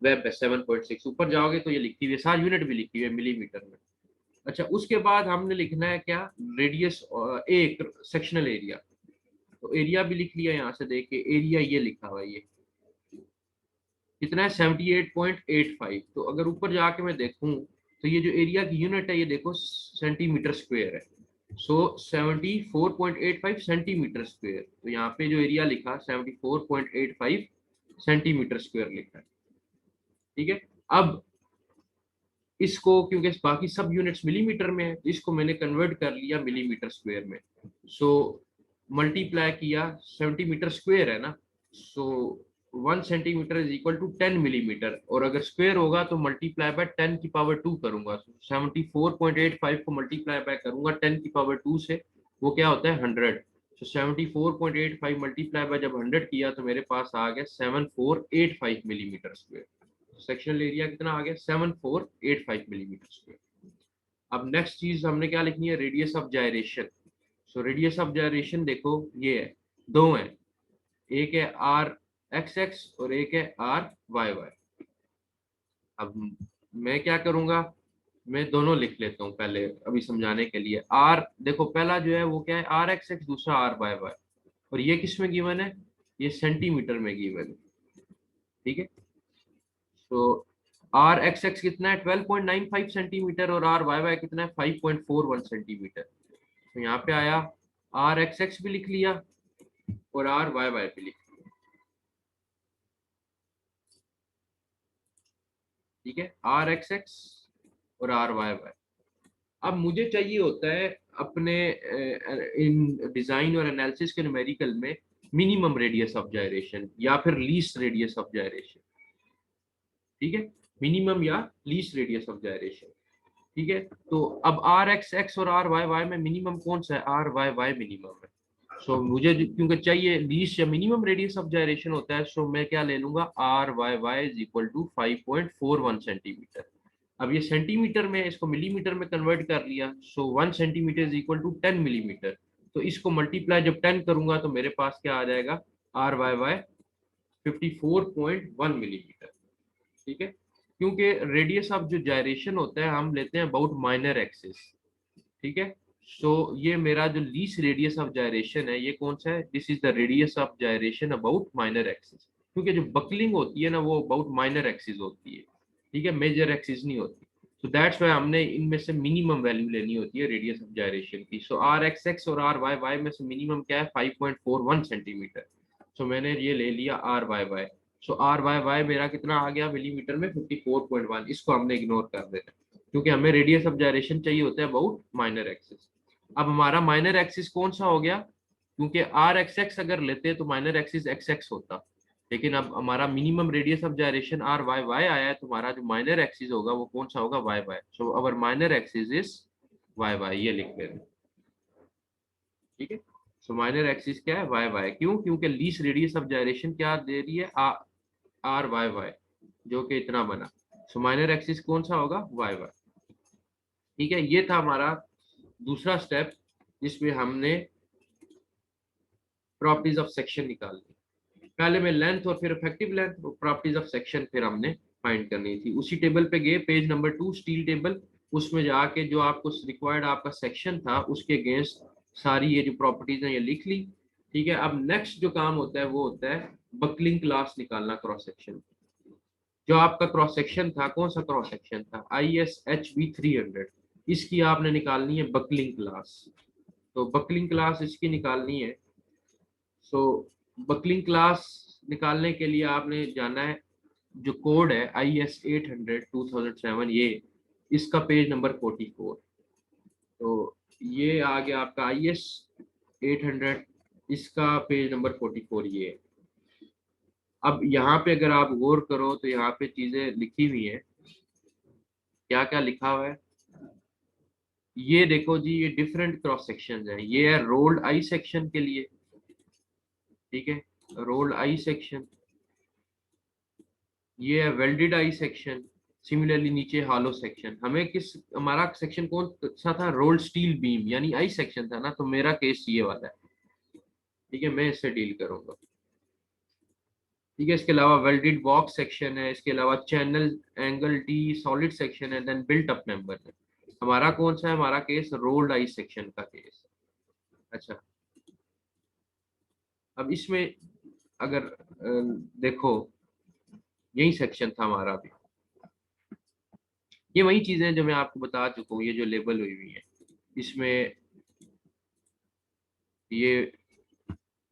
वेब है 7.6। ऊपर जाओगे तो ये लिखी हुई है, सारी यूनिट भी लिखी हुई है मिलीमीटर में। अच्छा, उसके बाद हमने लिखना है क्या, रेडियस एक सेक्शनल एरिया। तो एरिया भी लिख लिया, यहाँ से देख के एरिया ये लिखा हुआ है, ये कितना है 78.85। तो अगर ऊपर जाके मैं देखूं तो ये जो एरिया की यूनिट है ये देखो सेंटीमीटर स्क्वायर है। सो 74.85 सेंटीमीटर स्क्वायर, तो यहाँ पे जो एरिया लिखा 74.85 सेंटीमीटर स्क्वायर लिखा है। ठीक है, अब इसको क्योंकि बाकी सब यूनिट्स मिलीमीटर में है, इसको मैंने कन्वर्ट कर लिया मिलीमीटर स्क्वायर में। सो मल्टीप्लाई किया, सेंटीमीटर स्क्वायर है ना, so 1 centimetre is equal to 10 millimetre, और अगर स्क्वायर होगा तो मल्टीप्लाई बाय 10⁻² करूंगा। 74.85 को मल्टीप्लाई बाय करूंगा 10⁻² से, वो क्या होता है 100। तो 74.85 मल्टीप्लाई बाय जब 100 किया तो मेरे पास आ गया 7485 मिलीमीटर स्क्वायर। सेक्शनल एरिया कितना आ गया 7485 मिलीमीटर स्क्वायर। अब नेक्स्ट चीज हमने क्या लिखनी है, radius of gyration. So radius of gyration देखो ये है, दो है, एक है आर एक्स एक्स और एक है आर वाई वाई। अब मैं क्या करूंगा, मैं दोनों लिख लेता हूँ पहले अभी समझाने के लिए। आर देखो पहला जो है वो क्या है आर एक्स एक्स, दूसरा आर वाई वाई, और ये किस में गिवन है, ये सेंटीमीटर में गिवन है। ठीक है, तो आर एक्स एक्स कितना है 12.95 सेंटीमीटर और आर वाई वाई कितना है 5.41 सेंटीमीटर। तो यहाँ पे आया आर एक्स एक्स भी लिख लिया और आर वाई वाई भी लिख लिया। ठीक है, आर एक्स एक्स और आर वाई वाई। अब मुझे चाहिए होता है अपने इन डिजाइन और एनालिसिस के न्यूमेरिकल में मिनिमम रेडियस ऑफ जायरेशन या फिर लीस्ट रेडियस ऑफ जायरेशन। ठीक है, मिनिमम या लीस्ट रेडियस ऑफ जायरेशन। ठीक है, तो अब आर एक्स एक्स और आर वाई वाई में मिनिमम कौन सा है, आर वाई वाई मिनिमम है। सो मुझे क्योंकि चाहिए लीस्ट या मिनिमम रेडियस ऑफ जायरेशन होता है, सो मैं क्या ले लूंगा R Y Y is equal to 5.41 centimetre. अब ये सेंटीमीटर में इसको मिलीमीटर में कन्वर्ट कर लिया, so 1 centimetre is equal to 10 millimetre. तो इसको मल्टीप्लाई जब 10 करूंगा तो मेरे पास क्या आ जाएगा आर वाई वाई 54.1 मिलीमीटर। ठीक है, क्योंकि रेडियस ऑफ जो जायरेशन होता है हम लेते हैं अबाउट माइनर एक्सिस। ठीक है, सो ये मेरा जो लीस्ट रेडियस ऑफ जायरेशन है ये कौन सा है, this is the radius of gyration about minor axis, क्योंकि जो बकलिंग होती है ना वो अबाउट माइनर एक्सिस होती है। ठीक है, मेजर एक्सिस नहीं होती। तो दैट्स वाई हमने इनमें से मिनिमम वैल्यू लेनी होती है रेडियस ऑफ जायरेशन की। सो आर एक्स एक्स और आर वाई वाई में से मिनिमम क्या है 5.41 सेंटीमीटर। सो मैंने ये ले लिया are Y Y. So are Y Y मेरा कितना आ गया मिलीमीटर में 54.1। इसको हमने इग्नोर कर देना क्योंकि हमें रेडियस ऑफ जायरेशन चाहिए होता है अबाउट माइनर एक्सिस। अब हमारा माइनर एक्सिस कौन सा हो गया, क्योंकि आर एक्स एक्स अगर लेते तो माइनर एक्सिस एक्स एक्स होता, लेकिन अब हमारा minimum radius of gyration R Y Y आया है, तो हमारा जो माइनर एक्सिस होगा वो कौन सा होगा, Y Y. So our minor axis is Y Y, ये लिख लेते हैं, ठीक है। सो माइनर एक्सिस क्या है, वाई वाई। क्यों, क्योंकि लीस्ट रेडियस ऑफ जायरेशन क्या दे रही है, आर वाई वाई, जो कि इतना बना। सो माइनर एक्सिस कौन सा होगा, वाई वाई, ठीक है। ये था हमारा दूसरा स्टेप जिसमें हमने प्रॉपर्टीज ऑफ सेक्शन निकाल ली। पहले में लेंथ और फिर इफेक्टिव लेंथ, और प्रॉपर्टीज ऑफ सेक्शन फिर हमने फाइंड करनी थी। उसी टेबल पे गए, पेज नंबर 2 स्टील टेबल, उसमें जाके जो आपको रिक्वायर्ड आपका सेक्शन था उसके अगेंस्ट सारी ये जो प्रॉपर्टीज हैं ये लिख ली, ठीक है। अब नेक्स्ट जो काम होता है वो होता है बकलिंग क्लास निकालना क्रॉस सेक्शन। जो आपका क्रॉस सेक्शन था, कौन सा क्रॉस सेक्शन था, ISHB 300, इसकी आपने निकालनी है बकलिंग क्लास। तो बकलिंग क्लास इसकी निकालनी है। सो बकलिंग क्लास निकालने के लिए आपने जाना है, जो कोड है IS 800 2007, ये इसका पेज नंबर 44। तो ये आ गया आपका IS 800, इसका पेज नंबर 44 ये है। अब यहाँ पे अगर आप गौर करो तो यहाँ पे चीजें लिखी हुई हैं, क्या क्या लिखा हुआ है ये देखो जी। ये डिफरेंट क्रॉस सेक्शन है, ये है रोल्ड आई सेक्शन के लिए, ठीक है, रोल्ड आई सेक्शन। ये है वेल्डेड आई सेक्शन। सिमिलरली नीचे हॉलो सेक्शन। हमें किस, हमारा सेक्शन कौन सा था, रोल्ड स्टील बीम यानी आई सेक्शन था ना, तो मेरा केस ये वाला है, ठीक है, मैं इससे डील करूंगा, ठीक है। इसके अलावा वेल्डेड बॉक्स सेक्शन है, इसके अलावा channel angle D solid section है, देन बिल्ट अप मेंबर है। हमारा कौन सा है, हमारा केस रोल्ड आई सेक्शन का केस है। अच्छा, अब इसमें अगर देखो, यही सेक्शन था हमारा भी। ये वही चीजें जो मैं आपको बता चुका हूँ, ये जो लेबल हुई हुई है इसमें, ये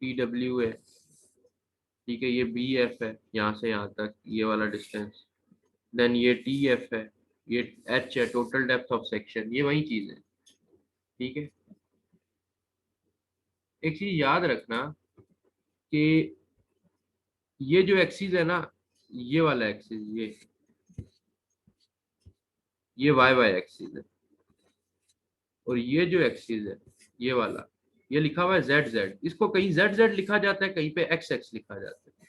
PW है, ठीक है, ये BF है यहाँ से यहाँ तक ये वाला डिस्टेंस, देन ये TF है, ये H है, टोटल डेप्थ ऑफ सेक्शन, ये वही चीज है, ठीक है। एक चीज याद रखना कि ये जो एक्सिस है ना, ये वाला एक्सिस, ये वाई वाई एक्सिस है, और ये जो एक्सिस है ये वाला, ये लिखा हुआ है जेड जेड। इसको कहीं जेड जेड लिखा जाता है, कहीं पे एक्स एक्स लिखा जाता है,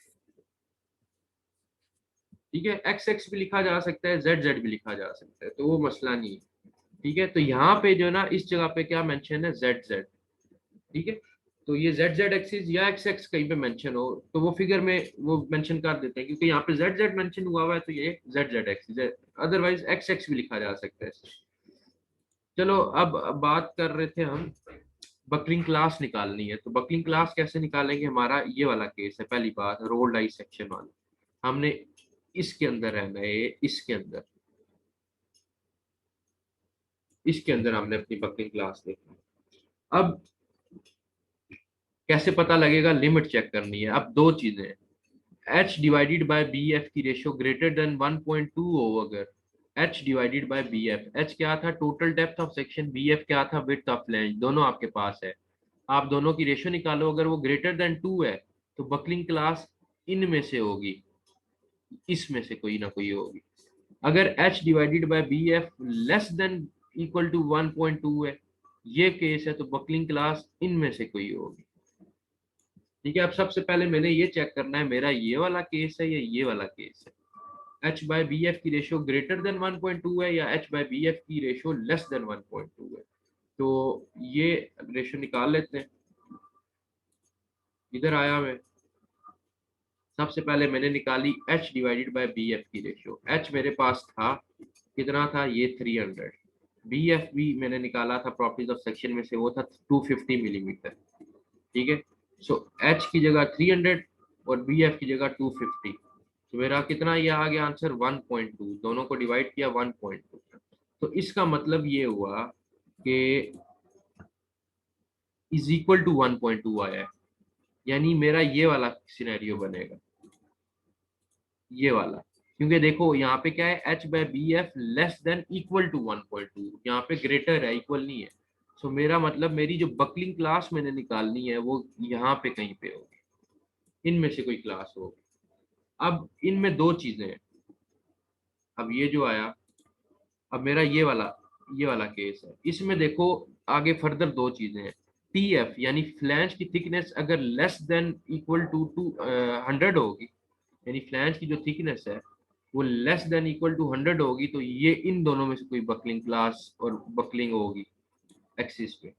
ठीक है। एक्स एक्स भी लिखा जा सकता है, जेड जेड भी लिखा जा सकता है, तो वो मसला नहीं है, ठीक है। तो यहाँ पे जो ना इस जगह पे क्या मेंशन है, जेड जेड, ठीक है। तो ये जेड जेड एक्सिस या एक्स एक्स कहीं पे मेंशन हो तो वो फिगर में वो मेंशन कर देते हैं, क्योंकि यहाँ पे जेड जेड मेंशन हुआ हुआ है, तो ये जेड जेड एक्सिस है। अदरवाइज एक्स एक्स भी लिखा जा सकता है। चलो अब बात कर रहे थे हम, बकलिंग क्लास निकालनी है। तो बकलिंग क्लास कैसे निकालेंगे, हमारा ये वाला केस है। पहली बात, रोल्ड आई सेक्शन वाला, हमने इसके अंदर रहना है, इसके अंदर, इसके अंदर हमने अपनी बकलिंग क्लास देखनी है। अब कैसे पता लगेगा, लिमिट चेक करनी है। अब दो चीजें हैं, H डिवाइडेड बाय BF की रेशियो ग्रेटर देन 1.2 हो, अगर H divided by BF, H क्या था, total depth of section, BF क्या था, विड्थ ऑफ फ्लैंज, दोनों आपके पास है। आप दोनों की रेशियो निकालो, अगर वो ग्रेटर देन 2 है तो बकलिंग क्लास इनमें से होगी, इसमें से कोई ना कोई होगी। अगर H divided by BF less than equal to 1.2 है, ये केस है, तो बकलिंग क्लास इनमें से कोई होगी, ठीक है। अब सबसे पहले मैंने ये चेक करना है, मेरा ये वाला केस है या ये वाला केस है। H बाय BF की रेशियो ग्रेटर देन 1.2 है या H बाय BF की रेशियो लेस देन 1.2 है। तो ये रेशियो निकाल लेते हैं। इधर आया मैं, सबसे पहले मैंने निकाली H डिवाइडेड बाय BF की रेशियो। H मेरे पास था, कितना था, ये 300। BF भी मैंने निकाला था प्रॉपर्टीज ऑफ सेक्शन में से, वो था 250 मिलीमीटर, ठीक है। सो H की जगह 300 और BF की जगह 250, तो मेरा कितना ये आ गया आंसर, 1.2। दोनों को डिवाइड किया 1.2, तो इसका मतलब ये हुआ कि इज इक्वल टू 1.2 आया है। यानी मेरा ये वाला सिनेरियो बनेगा, ये वाला। क्योंकि देखो यहाँ पे क्या है, H by B F less than equal to 1.2, यहाँ पे ग्रेटर है, इक्वल नहीं है। सो मेरा मतलब मेरी जो बकलिंग क्लास मैंने निकालनी है वो यहाँ पे कहीं पे होगी, इनमें से कोई क्लास होगी। अब इनमें दो चीजें हैं। अब ये जो आया, अब मेरा ये वाला केस है, इसमें देखो आगे फर्दर दो चीजें हैं। टी एफ यानी फ्लैंज की थिकनेस अगर लेस देन इक्वल टू 100 होगी, यानी फ्लैंज की जो थिकनेस है वो लेस देन इक्वल टू 100 होगी, तो ये इन दोनों में से कोई बकलिंग क्लास और बकलिंग होगी एक्सिस पे।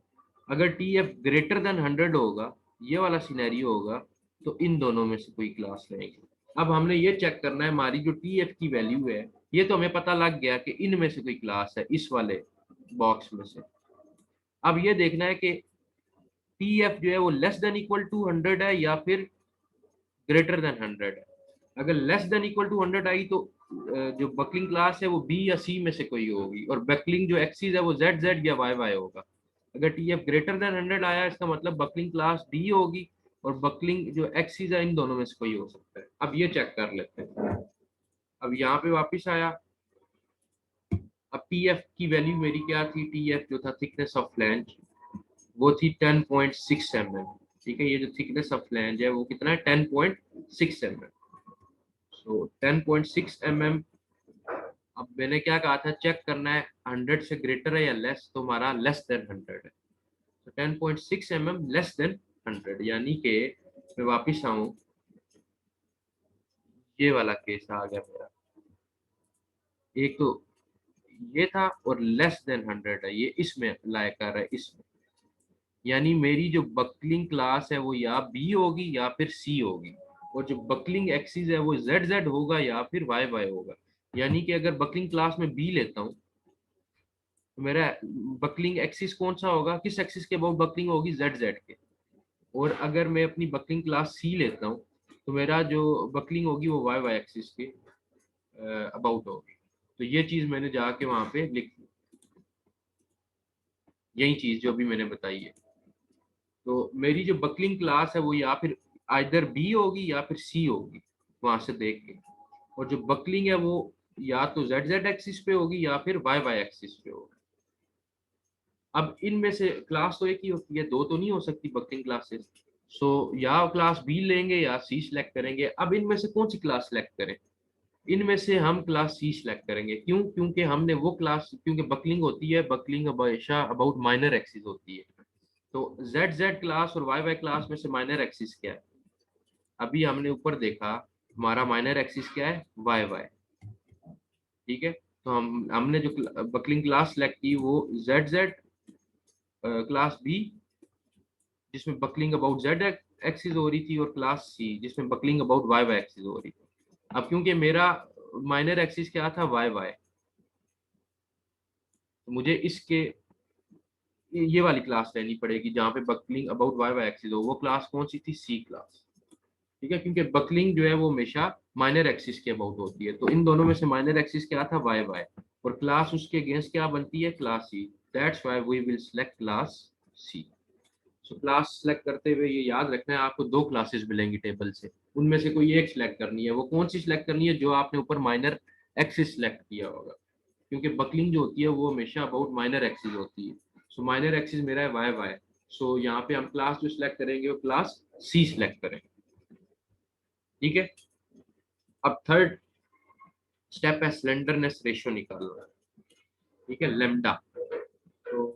अगर टी एफ ग्रेटर देन 100 होगा, ये वाला सिनेरियो होगा, तो इन दोनों में से कोई क्लास रहेगी। अब हमने ये चेक करना है हमारी जो टी एफ की वैल्यू है, ये तो हमें पता लग गया कि इनमें से कोई क्लास है, इस वाले बॉक्स में से। अब ये देखना है कि टी एफ जो है वो लेस देन इक्वल टू 100 है या फिर ग्रेटर देन 100 है। अगर लेस देन इक्वल टू 100 आई तो जो बकलिंग क्लास है वो बी या सी में से कोई होगी, और बकलिंग जो एक्सिस है वो जेड जेड या वाई वाई होगा। अगर टी एफ ग्रेटर देन 100 आया, इसका मतलब बकलिंग क्लास डी होगी, और बकलिंग जो एक्सिस है इन दोनों में से कोई हो सकता है। अब ये चेक कर लेते हैं। अब यहाँ पे वापस आया, अब टी एफ की वैल्यू मेरी क्या थी, टी एफ जो था थिकनेस ऑफ फ्लैंज, वो थी 10.6 mm। ठीक है, ये जो थिकनेस ऑफ फ्लैंज है वो कितना है, 10.6 mm। सो 10.6 mm। अब मैंने क्या कहा था, चेक करना है 100 से ग्रेटर है या लेस, तो हमारा लेस देन 100 है। तो 10.6 mm लेस देन 100, यानी कि मैं वापिस आऊं, ये वाला केस आ गया मेरा। एक तो ये था और लेस देन 100 है, ये इसमें अप्लाई कर रहा है, इसमें। यानी मेरी जो बकलिंग क्लास है वो या बी होगी या फिर सी होगी, और जो बकलिंग एक्सिस है वो जेड जेड होगा या फिर वाई वाई होगा। यानी कि अगर बकलिंग क्लास में बी लेता हूँ तो मेरा बकलिंग एक्सिस कौन सा होगा, किस एक्सिस के अबाउट बकलिंग होगी, जेड जेड के। और अगर मैं अपनी बकलिंग क्लास सी लेता हूँ तो मेरा जो बकलिंग होगी वो वाई वाई एक्सिस के अबाउट होगी। तो ये चीज मैंने जाके वहां पे लिख दी, यही चीज जो भी मैंने बताई है। तो मेरी जो बकलिंग क्लास है वो या फिर आइदर बी होगी या फिर सी होगी, वहां से देख के। और जो बकलिंग है वो या तो जेड जेड एक्सिस पे होगी या फिर वाई वाई एक्सिस पे होगी। अब इनमें से क्लास तो एक ही होती है, दो तो नहीं हो सकती बकलिंग क्लासेस। सो या क्लास बी लेंगे या सी सिलेक्ट करेंगे। अब इनमें से कौन सी क्लास सिलेक्ट करें, इनमें से हम क्लास सी सिलेक्ट करेंगे। क्यों, क्योंकि हमने वो क्लास, क्योंकि बकलिंग होती है, बकलिंग हमेशा अबाउट माइनर एक्सिस होती है। तो जेड जेड क्लास और वाई वाई क्लास में से माइनर एक्सिस क्या है, अभी हमने ऊपर देखा हमारा माइनर एक्सिस क्या है, वाई वाई। ठीक है, तो हमने जो बकलिंग क्लास सेलेक्ट की वो जेड जेड क्लास बी, जिसमें बकलिंग अबाउट जेड एक्सिस हो रही थी, और क्लास सी जिसमें buckling about Y Y axis हो रही थी। अब क्योंकि मेरा माइनर एक्सिस क्या था, वाई वाई, तो मुझे इसके ये वाली क्लास लेनी पड़ेगी जहाँ पे buckling about Y Y axis हो। वो क्लास कौन सी थी, सी क्लास। ठीक है, क्योंकि बकलिंग जो है वो हमेशा माइनर एक्सिस के अबाउट होती है। तो इन दोनों में से माइनर एक्सिस क्या था, वाई वाई, और क्लास उसके अगेंस्ट क्या बनती है, class C. That's why we will select class C. So class select करते हुए ये याद रखना है, आपको दो क्लासेस मिलेंगी टेबल से, उनमें से कोई एक सिलेक्ट करनी है। वो कौन सी सिलेक्ट करनी है, जो आपने ऊपर माइनर एक्सिस सिलेक्ट किया होगा, क्योंकि बकलिंग जो होती है वो हमेशा अबाउट माइनर एक्सिस होती है। सो माइनर एक्सिस मेरा है वाई वाई। सो यहाँ पे हम क्लास जो सिलेक्ट करेंगे वो क्लास सी सिलेक्ट करेंगे। ठीक है, अब थर्ड स्टेप है स्लेंडरनेस रेशियो निकालना। ठीक है, लेमडा। तो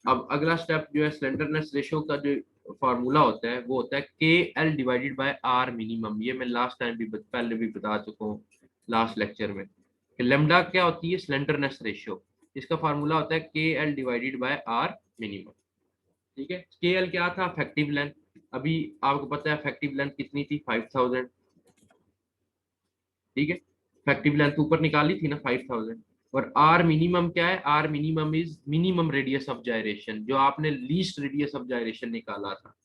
अब अगला स्टेप जो है स्लेंडरनेस रेशियो का जो फार्मूला होता है वो होता है K L divided by R minimum. ये मैं लास्ट टाइम भी पहले भी बता चुका हूँ लास्ट लेक्चर में, कि लेमडा क्या होती है, स्लेंडरनेस रेशियो। इसका फार्मूला होता है K L divided by R minimum. ठीक है, के एल क्या था, इफेक्टिव लेंथ। अभी आपको पता है इफेक्टिव लेंथ कितनी थी, 5000। ठीक है, इफेक्टिव लेंथ ऊपर निकाली थी ना 5000। और आर मिनिमम क्या है, R minimum is minimum radius of gyration, जो आपने लीस्ट रेडियस ऑफ जायरेशन निकाला था।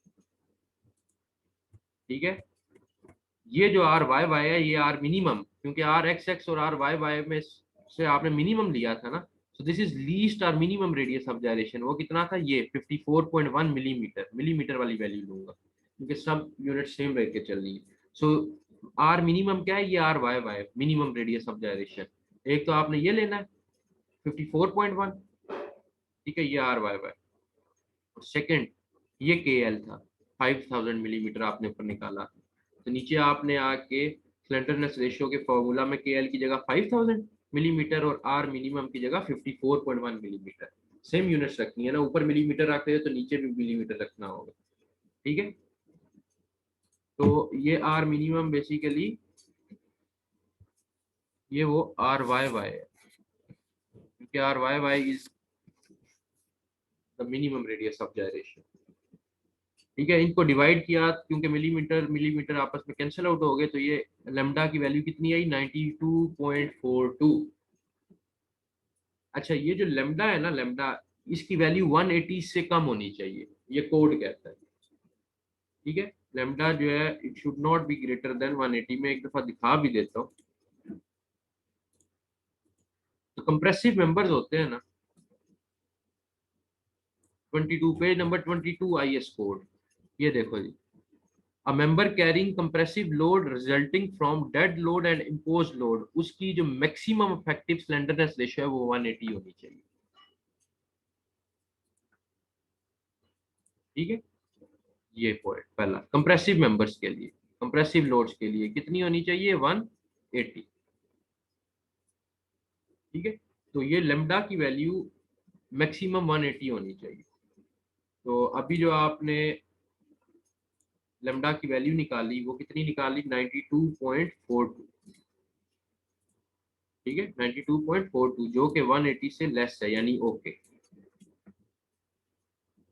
ठीक है, ये जो आर वाई वाई है ये आर मिनिमम, क्योंकि आर एक्स एक्स और आर वाई वाई में से आपने मिनिमम लिया था ना। सो दिस इज लीस्ट और मिनिमम रेडियस ऑफ जायरेशन। वो कितना था, ये 54.1 मिलीमीटर, मिलीमीटर वाली वैल्यू लूंगा। क्योंकि सब यूनिट सेम रह के चल रही है। सो आर मिनिमम क्या है, ये R Y Y minimum radius of gyration. एक तो आपने ये लेना है 54.1, ठीक है, ये आर वाई वाई। और सेकंड ये के एल था, 5000 मिलीमीटर आपने ऊपर निकाला। तो नीचे आपने आके स्लेंडरनेस रेशियो के फॉर्मूला में के एल की जगह 5000 मिलीमीटर और आर मिनिमम की जगह 54.1 मिलीमीटर, सेम यूनिट्स रखनी है ना, ऊपर मिलीमीटर रखते हैं तो नीचे भी मिलीमीटर रखना होगा, ठीक है। तो ये आर मिनिमम बेसिकली ये वो आर वाई वाई है, क्योंकि R Y Y is the minimum radius of gyration, ठीक है। इनको डिवाइड किया क्योंकि मिलीमीटर मिलीमीटर आपस में कैंसिल आउट हो गए, तो ये लेमडा की वैल्यू कितनी आई 92.42। अच्छा, ये जो लेमडा है ना, लेमडा इसकी वैल्यू 180 से कम होनी चाहिए, ये कोड कहता है, ठीक है। लेमडा जो है it should not be greater than 180। में एक दफा दिखा भी देता हूँ। तो कंप्रेसिव मेंबर्स होते हैं ना, 22 पेज नंबर 22 आईएस कोड, ये देखो जी। A member carrying compressive load resulting from dead load and imposed load, उसकी जो मैक्सिमम इफेक्टिव स्लेंडरनेस रेशियो है वो 180 होनी चाहिए, ठीक है। ये पॉइंट पहला कंप्रेसिव मेंबर्स के लिए, कंप्रेसिव लोड्स के लिए कितनी होनी चाहिए 180, ठीक है। तो ये लेमडा की वैल्यू मैक्सिमम 180 होनी चाहिए। तो अभी जो आपने लेमडा की वैल्यू निकाली वो कितनी निकाली 92.42, ठीक है, 92.42 जो कि 180 से लेस है यानी ओके,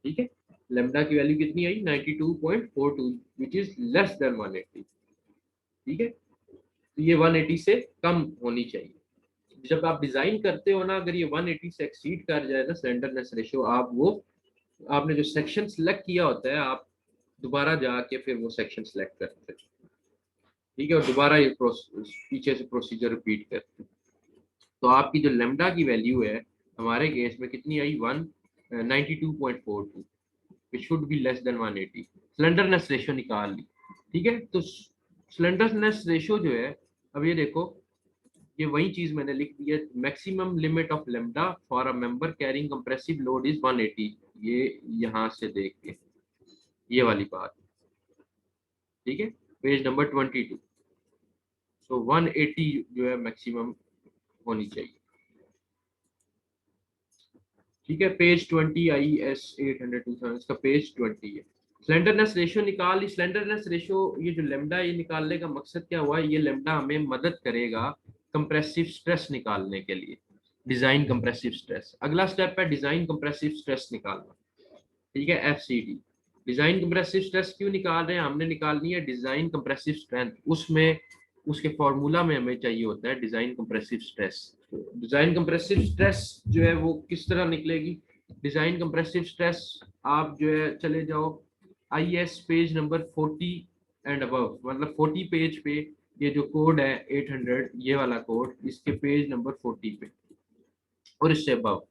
ठीक है। लेमडा की वैल्यू कितनी आई 92.42 विच इज लेस देन 180, ठीक है। तो ये 180 से कम होनी चाहिए। जब आप डिजाइन करते हो ना, अगर ये 180 से एक्सीड कर जाए ना स्लेंडरनेस रेशियो, आप वो आपने जो सेक्शन सिलेक्ट किया होता है आप दोबारा जाके फिर वो सेक्शन सिलेक्ट करते हैं, ठीक है, और दोबारा ये पीछे से प्रोसीजर रिपीट करते हैं। तो आपकी जो लेमडा की वैल्यू है हमारे केस में कितनी आई 92.42, it should be less than 180। Slenderness ratio निकाल ली, ठीक है। तो स्लेंडरनेस रेशियो जो है, अब ये देखो, ये वही चीज मैंने लिख दी है, maximum limit of lambda for a member carrying compressive load is 180। ये यहां से देख के ये वाली बात, ठीक है, पेज नंबर 22। सो 180 जो है मैक्सिमम होनी चाहिए, ठीक है। पेज 20 आई एस 800 इसका पेज 20 है। स्लेंडरनेस रेशियो निकाल ली। स्लेंडरनेस रेशियो ये जो लेमडा ये निकालने का मकसद क्या हुआ, ये लेमडा हमें मदद करेगा कंप्रेसिव स्ट्रेस निकालने के लिए, डिजाइन कंप्रेसिव स्ट्रेस। अगला स्टेप है डिजाइन कंप्रेसिव स्ट्रेस निकालना, ठीक है, एफसीडी। डिजाइन कंप्रेसिव स्ट्रेस क्यों निकाल रहे हैं, हमने निकालनी है डिजाइन कंप्रेसिव स्ट्रेंथ। उसमें उसके फॉर्मूला में हमें चाहिए होता है design compressive stress. Design compressive stress जो है वो किस तरह निकलेगी, डिजाइन कंप्रेसिव स्ट्रेस आप जो है चले जाओ IS page number 40 and above, मतलब 40 पेज पे ये जो कोड है 800 ये वाला कोड, इसके पेज नंबर 40 पे और इससे अबव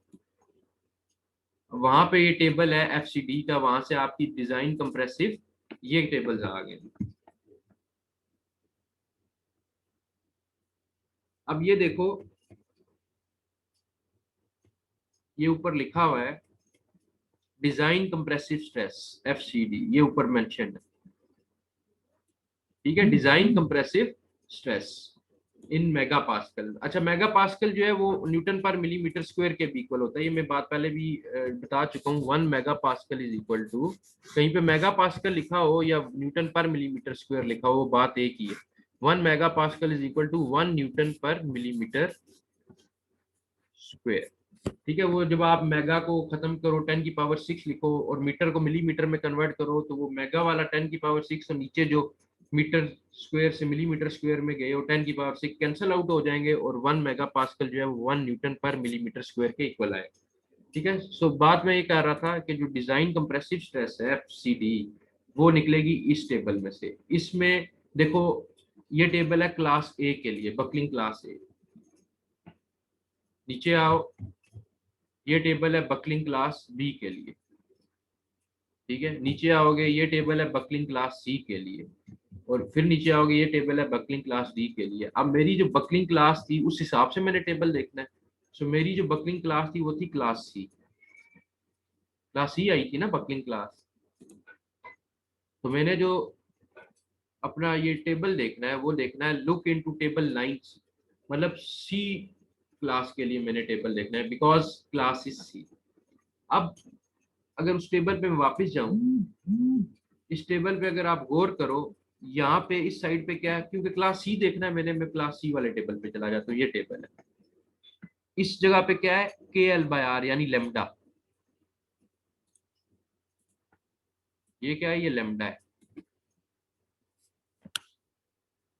वहां पे ये टेबल है एफसीडी का, वहां से आपकी डिजाइन कंप्रेसिव ये टेबल्स आ गए। अब ये देखो, ये ऊपर लिखा हुआ है डिजाइन कंप्रेसिव स्ट्रेस एफसीडी, ये ऊपर मेंशन है, ठीक है, design compressive stress in mega pascal. अच्छा, मेगा पास्कल जो है वो न्यूटन पर मिलीमीटर स्क्वायर के भी इक्वल होता है, ये मैं बात पहले भी बता चुका हूँ। 1 mega pascal is equal to, कहीं पे मेगा पास्कल लिखा हो या न्यूटन पर मिलीमीटर स्क्वायर लिखा हो वो बात एक ही है। 1 mega pascal is equal to 1 newton per millimetre square, ठीक है। वो जब आप मेगा को खत्म करो 10 की पावर 6 लिखो और मीटर को मिलीमीटर में कन्वर्ट करो, तो वो मेगा वाला 10 की पावर 6 और नीचे जो मीटर स्क्वायर से मिलीमीटर स्क्वायर में गए वो 10 की पावर 6 कैंसिल आउट हो जाएंगे और 1 मेगा पास्कल जो है वो 1 न्यूटन पर मिलीमीटर स्क्वायर के इक्वल आए, ठीक है। सो बाद में ये कह रहा था कि जो डिजाइन कंप्रेसिव स्ट्रेस है एफसीडी वो निकलेगी इस टेबल में से। इसमें देखो ये टेबल है क्लास ए के लिए, बकलिंग क्लास ए। नीचे आओ, ये टेबल है बकलिंग क्लास बी के लिए, ठीक है, नीचे आओगे ये टेबल है बकलिंग क्लास सी के लिए, और फिर नीचे आओगे ये टेबल है बकलिंग क्लास डी के लिए। अब मेरी जो बकलिंग क्लास थी उस हिसाब से मैंने टेबल देखना है। सो मेरी जो बकलिंग क्लास थी वो थी क्लास सी, क्लास सी आई थी ना बकलिंग क्लास। तो मैंने जो अपना ये टेबल देखना है वो देखना है लुक इनटू टेबल 9, मतलब सी क्लास के लिए मैंने टेबल देखना है बिकॉज क्लास इज सी। अब अगर उस टेबल पे मैं वापस जाऊं, इस टेबल पे अगर आप गौर करो, यहाँ पे इस साइड पे क्या है, क्योंकि क्लास सी देखना है मैंने, मैं क्लास सी वाले टेबल पे चला जाता हूँ, ये टेबल है। इस जगह पे क्या है, के एल बाय आर यानी लेमडा, ये क्या है, ये लेमडा है।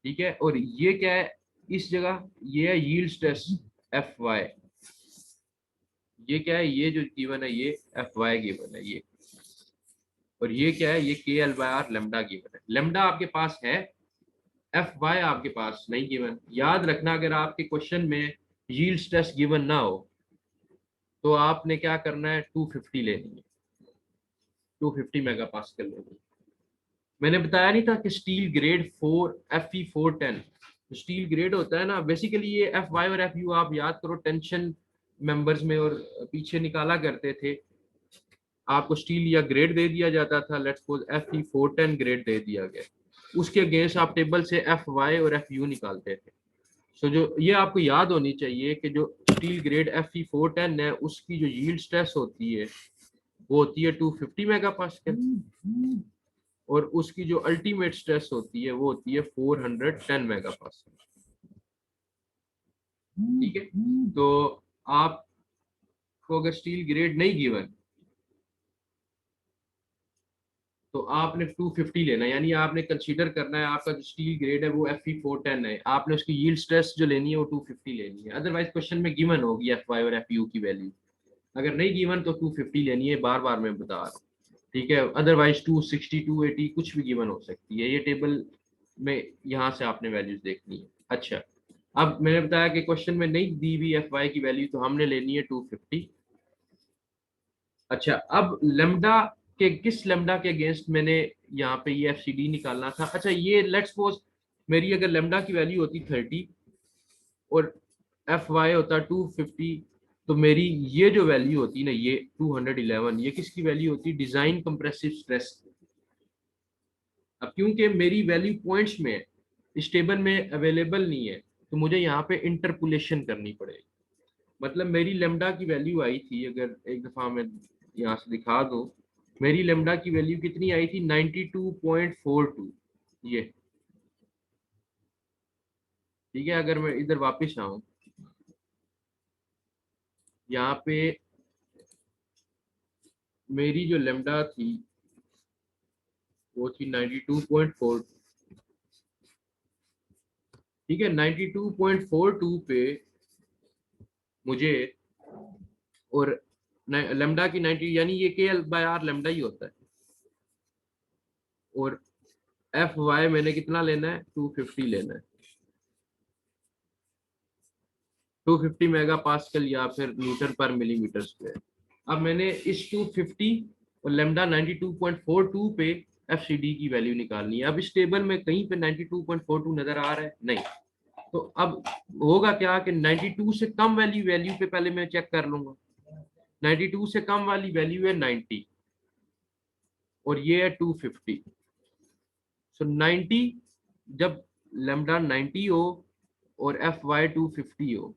ठीक है, और ये क्या है इस जगह, ये है यील्ड स्ट्रेस एफ वाई, ये क्या है, ये जो गिवन है ये एफ वाई गिवन है ये, और ये क्या है, ये K L by R lambda given है। लेमडा आपके पास है, एफ वाई आपके पास नहीं गिवन। याद रखना अगर आपके क्वेश्चन में यील्ड स्ट्रेस गिवन ना हो तो आपने क्या करना है, 250 लेनी है, 250 मेगा पास्कल लेनी है। मैंने बताया नहीं था कि steel grade 4 Fe410, steel grade होता है ना, बेसिकली ये एफ वाई और एफ यू आप याद करो टेंशन मेंबर्स में और पीछे निकाला करते थे। आपको स्टील या ग्रेड दे दिया जाता था, लेट्स सपोज Fe410 ग्रेड दे दिया गया, उसके अगेंस्ट आप टेबल से एफ वाई और एफ यू निकालते थे। सो जो ये आपको याद होनी चाहिए कि जो स्टील ग्रेड Fe410 है उसकी जो यील्ड स्ट्रेस होती है वो होती है 250 मेगा पास्कल, और उसकी जो अल्टीमेट स्ट्रेस होती है वो होती है 410 मेगा पास्कल। ठीक है, तो आपको अगर स्टील ग्रेड नहीं गिवन तो आपने 250 लेना है, यानी आपने कंसीडर करना है आपका जो स्टील ग्रेड है वो Fe410 है, आपने उसकी यील्ड स्ट्रेस जो लेनी है वो 250 लेनी है। अदरवाइज क्वेश्चन में गिवन होगी एफ वाई और एफ यू की वैल्यू, अगर नहीं गिवन तो 250 लेनी है, बार बार मैं बता रहा हूँ। ठीक है, अदरवाइज 260 280 कुछ भी गिवन हो सकती है, ये टेबल में यहाँ से आपने वैल्यूज देखनी है। अच्छा, अब मैंने बताया कि क्वेश्चन में नहीं दी हुई एफ वाई की वैल्यू तो हमने लेनी है 250। अच्छा, अब लेमडा के किस लेमडा के अगेंस्ट मैंने यहाँ पे ये एफ सी डी निकालना था। अच्छा, ये लेट्स सपोज मेरी अगर लेमडा की वैल्यू होती 30 और एफ वाई होता 250, तो मेरी ये जो वैल्यू होती ना ये 211, ये किसकी वैल्यू होती, डिजाइन कंप्रेसिव स्ट्रेस। अब क्योंकि मेरी वैल्यू पॉइंट्स में है, इस टेबल में अवेलेबल नहीं है, तो मुझे यहाँ पे इंटरपोलेशन करनी पड़ेगी। मतलब मेरी लेमडा की वैल्यू आई थी, अगर एक दफा मैं यहाँ से दिखा दूं, मेरी लेमडा की वैल्यू कितनी आई थी, 92.42, ये। ठीक है, अगर मैं इधर वापस आऊं, यहाँ पे मेरी जो लेमडा थी वो थी 92.4। ठीक है, 92.42 पे मुझे, और लेमडा की 90 यानी ये K L by R lambda ही होता है, और एफ वाई मैंने कितना लेना है, 250 लेना है, 250 मेगा पास्कल या फिर न्यूटन पर मिलीमीटर स्क्वायर। अब मैंने इस 250 और लेमडा 92.42 पे एफ सी डी की वैल्यू निकालनी है। अब इस टेबल में कहीं पे 92.42 नजर आ रहा है नहीं, तो अब होगा क्या कि 92 से कम वैल्यू पे पहले मैं चेक कर लूंगा। 92 से कम वाली वैल्यू है 90 और ये है 250। सो 90, जब लेमडा 90 हो और एफ वाई 250 हो,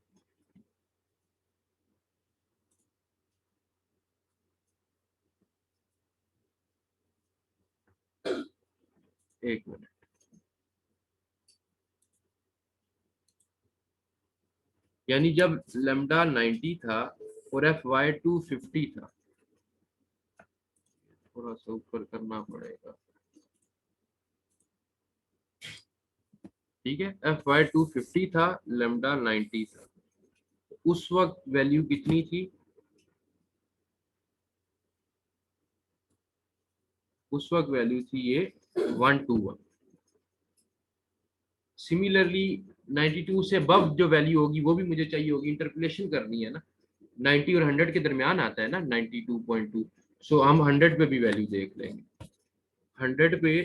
एक मिनट, यानी जब लेमडा 90 था और एफ वाई 250 था, थोड़ा सा ऊपर करना पड़ेगा। ठीक है, एफ वाई 250 था, लेमडा 90 था, उस वक्त वैल्यू कितनी थी, उस वक्त वैल्यू थी ये 121। सिमिलरली 92 से अब जो वैल्यू होगी वो भी मुझे चाहिए होगी, इंटरपोलेशन करनी है ना, 90 और 100 के दरमियान आता है ना 92.2, सो हम 100 पे भी वैल्यू देख लेंगे। 100 पे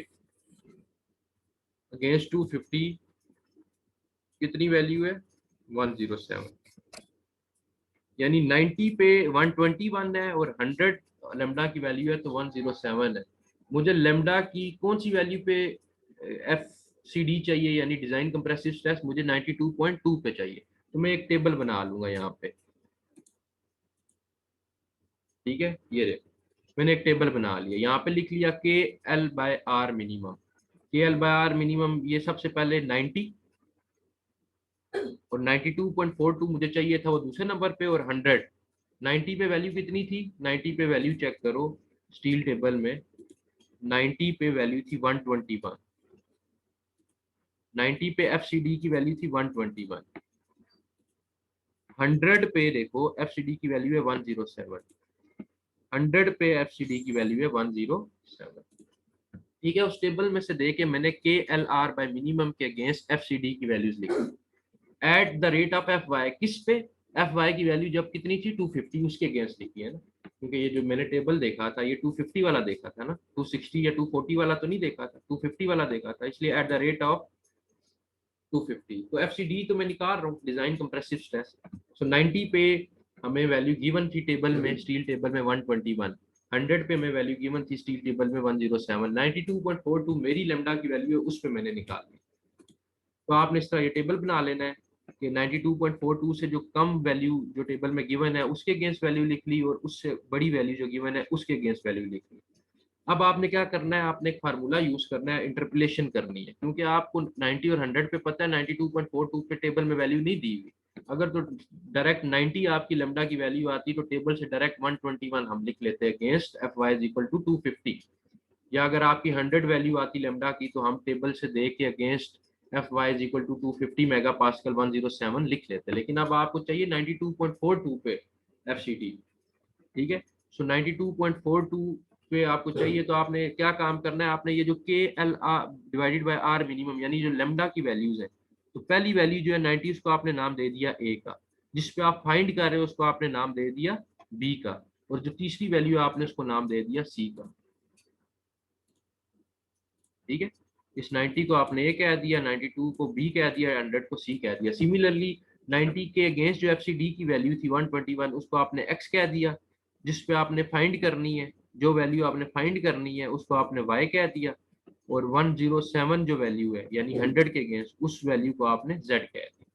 अगेंस्ट 250 कितनी वैल्यू है? 107। यानी 90 पे 121 है और 100 लेमडा की वैल्यू है तो 107 है। मुझे लेमडा की कौन सी वैल्यू पे एफ सी डी चाहिए, यानी डिजाइन कंप्रेसिव स्ट्रेस मुझे 92.2 पे चाहिए। तो मैं एक टेबल बना लूंगा यहाँ पे, ठीक है। ये देखो मैंने एक टेबल बना लिया, यहाँ पे लिख लिया के L by R minimum. K L by R minimum ये सबसे पहले 90 और 92.42 मुझे चाहिए था वो दूसरे नंबर पे, और 100। 90 पे वैल्यू कितनी थी? 90 पे वैल्यू चेक करो स्टील टेबल में। 90 पे वैल्यू थी 121। 90 पे एफ सी डी की वैल्यू थी 121। 100 पे देखो एफ सी डी की वैल्यू है 107। 100 पे एफ सी डी की वैल्यू है 107। ठीक है, उस टेबल में से देके मैंने K L R by minimum के अगेंस्ट एफ सी डी की वैल्यूज लिखी at the rate of F Y. किस पे? एफ वाई की वैल्यू जब कितनी थी 250, उसके अगेंस्ट लिखी है ना, क्योंकि ये जो मैंने टेबल देखा था ये 250 वाला देखा था ना, 260 या 240 वाला तो नहीं देखा था, 250 वाला देखा था, इसलिए एट द रेट ऑफ 250। तो एफ सी डी तो मैं निकाल रहा हूँ, डिजाइन कंप्रेसिव स्ट्रेस। सो 90 पे हमें वैल्यू गिवन थी टेबल में, स्टील टेबल में 121। 100 पे मैं वैल्यू गिवन थी स्टील टेबल में 107। 92.42 मेरी लेमडा की वैल्यू है, उस पे मैंने निकाल ली। तो आपने इस तरह ये टेबल बना लेना है कि 92.42 से जो कम वैल्यू जो टेबल में गिवन है उसके अगेंस्ट वैल्यू लिख ली, और उससे बड़ी वैल्यू जो गिवन है उसके अगेंस्ट वैल्यू लिख ली। अब आपने क्या करना है, आपने एक फार्मूला यूज करना है, इंटरपोलेशन करनी है, क्योंकि आपको 90 और 100 पे पता है 92.42 पे टेबल में वैल्यू नहीं दी हुई। अगर तो डायरेक्ट 90 आपकी लेमडा की वैल्यू आती तो टेबल से डायरेक्ट 121 हम लिख लेते हैं against F Y is equal to 250। या अगर आपकी 100 वैल्यू आती लेमडा की तो हम टेबल से देख के against F Y is equal to 250 mega pascal 107 लिख लेते हैं। लेकिन अब आपको चाहिए 92.42 पे एफ सी टी, ठीक है। सो 92.42 पे आपको चाहिए, तो आपने क्या काम करना है, आपने ये जो K L R divided by R minimum यानी जो लेमडा की वैल्यूज है, तो पहली वैल्यू जो है 90 उसको आपने नाम दे दिया ए का, जिस पे आप फाइंड कर रहे हो उसको आपने नाम दे दिया बी का, और जो तीसरी वैल्यू आपने उसको नाम दे दिया सी का, ठीक है। इस 90 को आपने ए कह दिया, 92 को बी कह दिया, 100 को सी कह दिया। सिमिलरली 90 के अगेंस्ट जो एफसीडी की वैल्यू थी 121 उसको आपने एक्स कह दिया, जिस पे आपने फाइंड करनी है, जो वैल्यू आपने फाइंड करनी है उसको आपने वाई कह दिया, और 107 जो वैल्यू है यानी 100 के अगेंस्ट उस वैल्यू को आपने जेड कह दिया,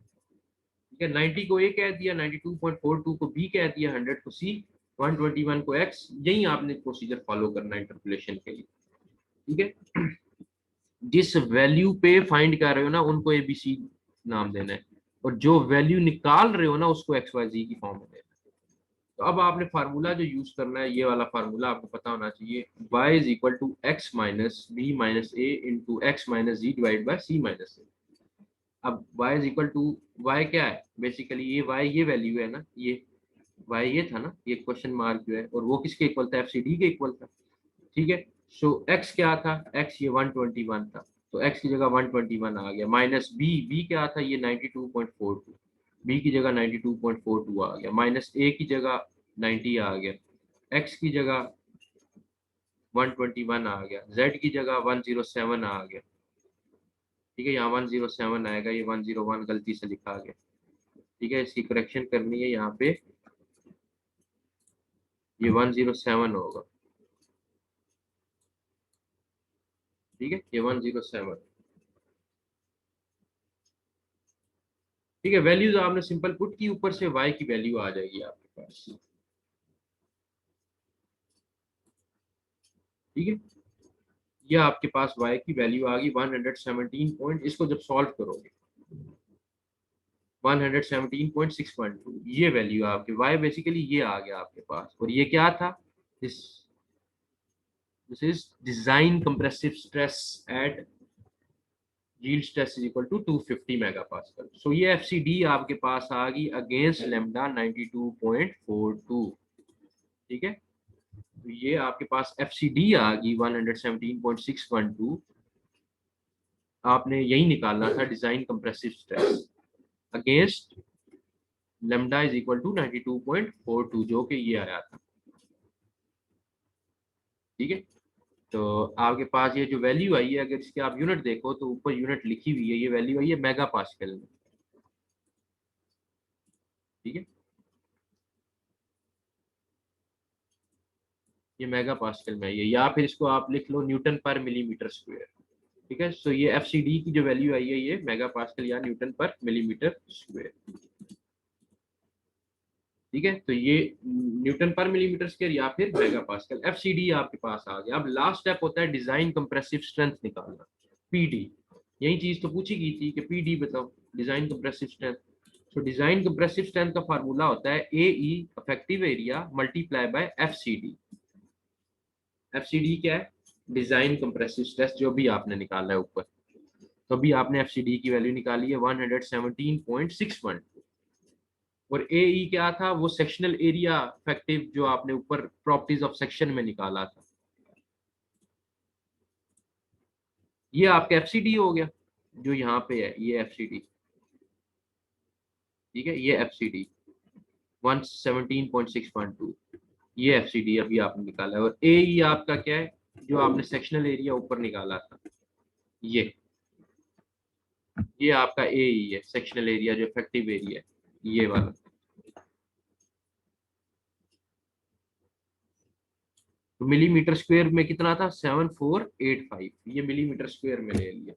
ठीक है। 90 को ए कह दिया, 92.42 को बी कह दिया, 100 को सी, 121 को एक्स। यही आपने प्रोसीजर फॉलो करना है इंटरपोलेशन के लिए, ठीक है। जिस वैल्यू पे फाइंड कर रहे हो ना उनको एबीसी नाम देना है, और जो वैल्यू निकाल रहे हो ना उसको एक्स वाई जी की फॉर्म में देना है। तो अब आपने फार्मूला जो यूज करना है, ये वाला फार्मूला आपको पता होना चाहिए, y is equal to x minus b minus a into x minus g divide by c minus a. अब y is equal to, y क्या है बेसिकली, ये y ये वैल्यू है ना, ये y ये था ना, ये क्वेश्चन मार्क जो है, और वो किसके इक्वल था? एफ सी डी के इक्वल था, ठीक है। सो x क्या था? x ये 121 था, तो x की जगह 121 आ गया, माइनस b क्या था? ये 92.42, b की जगह 92.42 आ गया, माइनस a की जगह 90 आ गया, x की जगह 121 आ गया, z की जगह 107 आ गया, ठीक है। यहाँ 107 आएगा, ये 101 गलती से लिखा गया, ठीक है। इसकी करेक्शन करनी है यहाँ पे, ये 107 होगा, ठीक है, ये 107, ठीक है। वैल्यूज आपने सिंपल पुट की, ऊपर से y की वैल्यू आ जाएगी आपके पास, ठीक है। ये आपके पास y की वैल्यू आ गई 117 पॉइंट, इसको जब सॉल्व करोगे 117.612 ये वैल्यू आपके y बेसिकली ये आ गया आपके पास, और ये क्या था? This this is design compressive stress at yield stress is equal to 250 megapascal. So ये एफसीडी आपके पास आ गई अगेंस्ट लेमडा 92.42, ठीक है। तो ये आपके पास एफसीडी आ गई 117.612, आपने यही निकालना था design compressive stress against lambda is equal to 92.42 जो कि ये आया था, ठीक है। तो आपके पास ये जो वैल्यू आई है, अगर इसके आप यूनिट देखो तो ऊपर यूनिट लिखी हुई है, ये वैल्यू आई है मेगा पास्कल में। ठीक है, ये मेगा पास्कल में है ये, या फिर इसको आप लिख लो न्यूटन पर मिलीमीटर स्क्वायर। ठीक है, सो ये एफसीडी की जो वैल्यू आई है ये मेगा पास्कल या न्यूटन पर मिलीमीटर स्क्वायर। ठीक है, तो ये न्यूटन पर मिलीमीटर स्क्वायर या फिर मेगा पास्कल, एफसीडी आपके पास आ गया। अब लास्ट स्टेप होता है डिजाइन कंप्रेसिव स्ट्रेंथ निकालना, पीडी। यही चीज तो पूछी गई थी कि पीडी बताओ, डिजाइन कंप्रेसिव स्ट्रेंथ। तो डिजाइन कंप्रेसिव स्ट्रेंथ का फार्मूला होता है A E effective area multiply by FCD. FCD क्या है? डिजाइन कंप्रेसिव स्ट्रेस, जो भी आपने निकाला है ऊपर। तो अभी आपने एफसीडी की वैल्यू निकाली है 117.61, और ए ई क्या था? वो सेक्शनल एरिया इफेक्टिव जो आपने ऊपर प्रॉपर्टीज ऑफ सेक्शन में निकाला था। ये आपका एफसीडी हो गया जो यहाँ पे है, ये एफसीडी। ठीक है, ये एफसीडी 117.6.2, ये एफसीडी अभी आपने निकाला है। और ए ई आपका क्या है? जो आपने सेक्शनल एरिया ऊपर निकाला था, ये आपका ए ई है, सेक्शनल एरिया जो इफेक्टिव एरिया है, ये वाला। तो मिलीमीटर स्क्वायर में कितना था? 7485, ये मिलीमीटर स्क्वायर में ले लिया।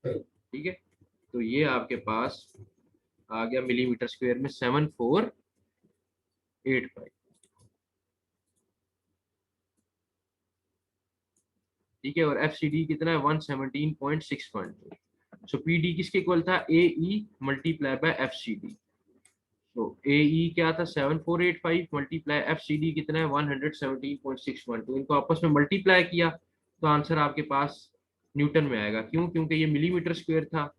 ठीक है, तो ये आपके पास आ गया मिलीमीटर स्क्वायर में 7485। ठीक है, और एफ सी डी कितना है? 117.6.2। सो पी डी किसके इक्वल था? A E multiply by F C D. तो ए ई क्या था? 7485 मल्टीप्लाई एफ सी डी कितना है? 117.612। इनको आपस में मल्टीप्लाई किया तो आंसर आपके पास न्यूटन में आएगा। क्यों? क्योंकि ये मिलीमीटर स्क्वायर था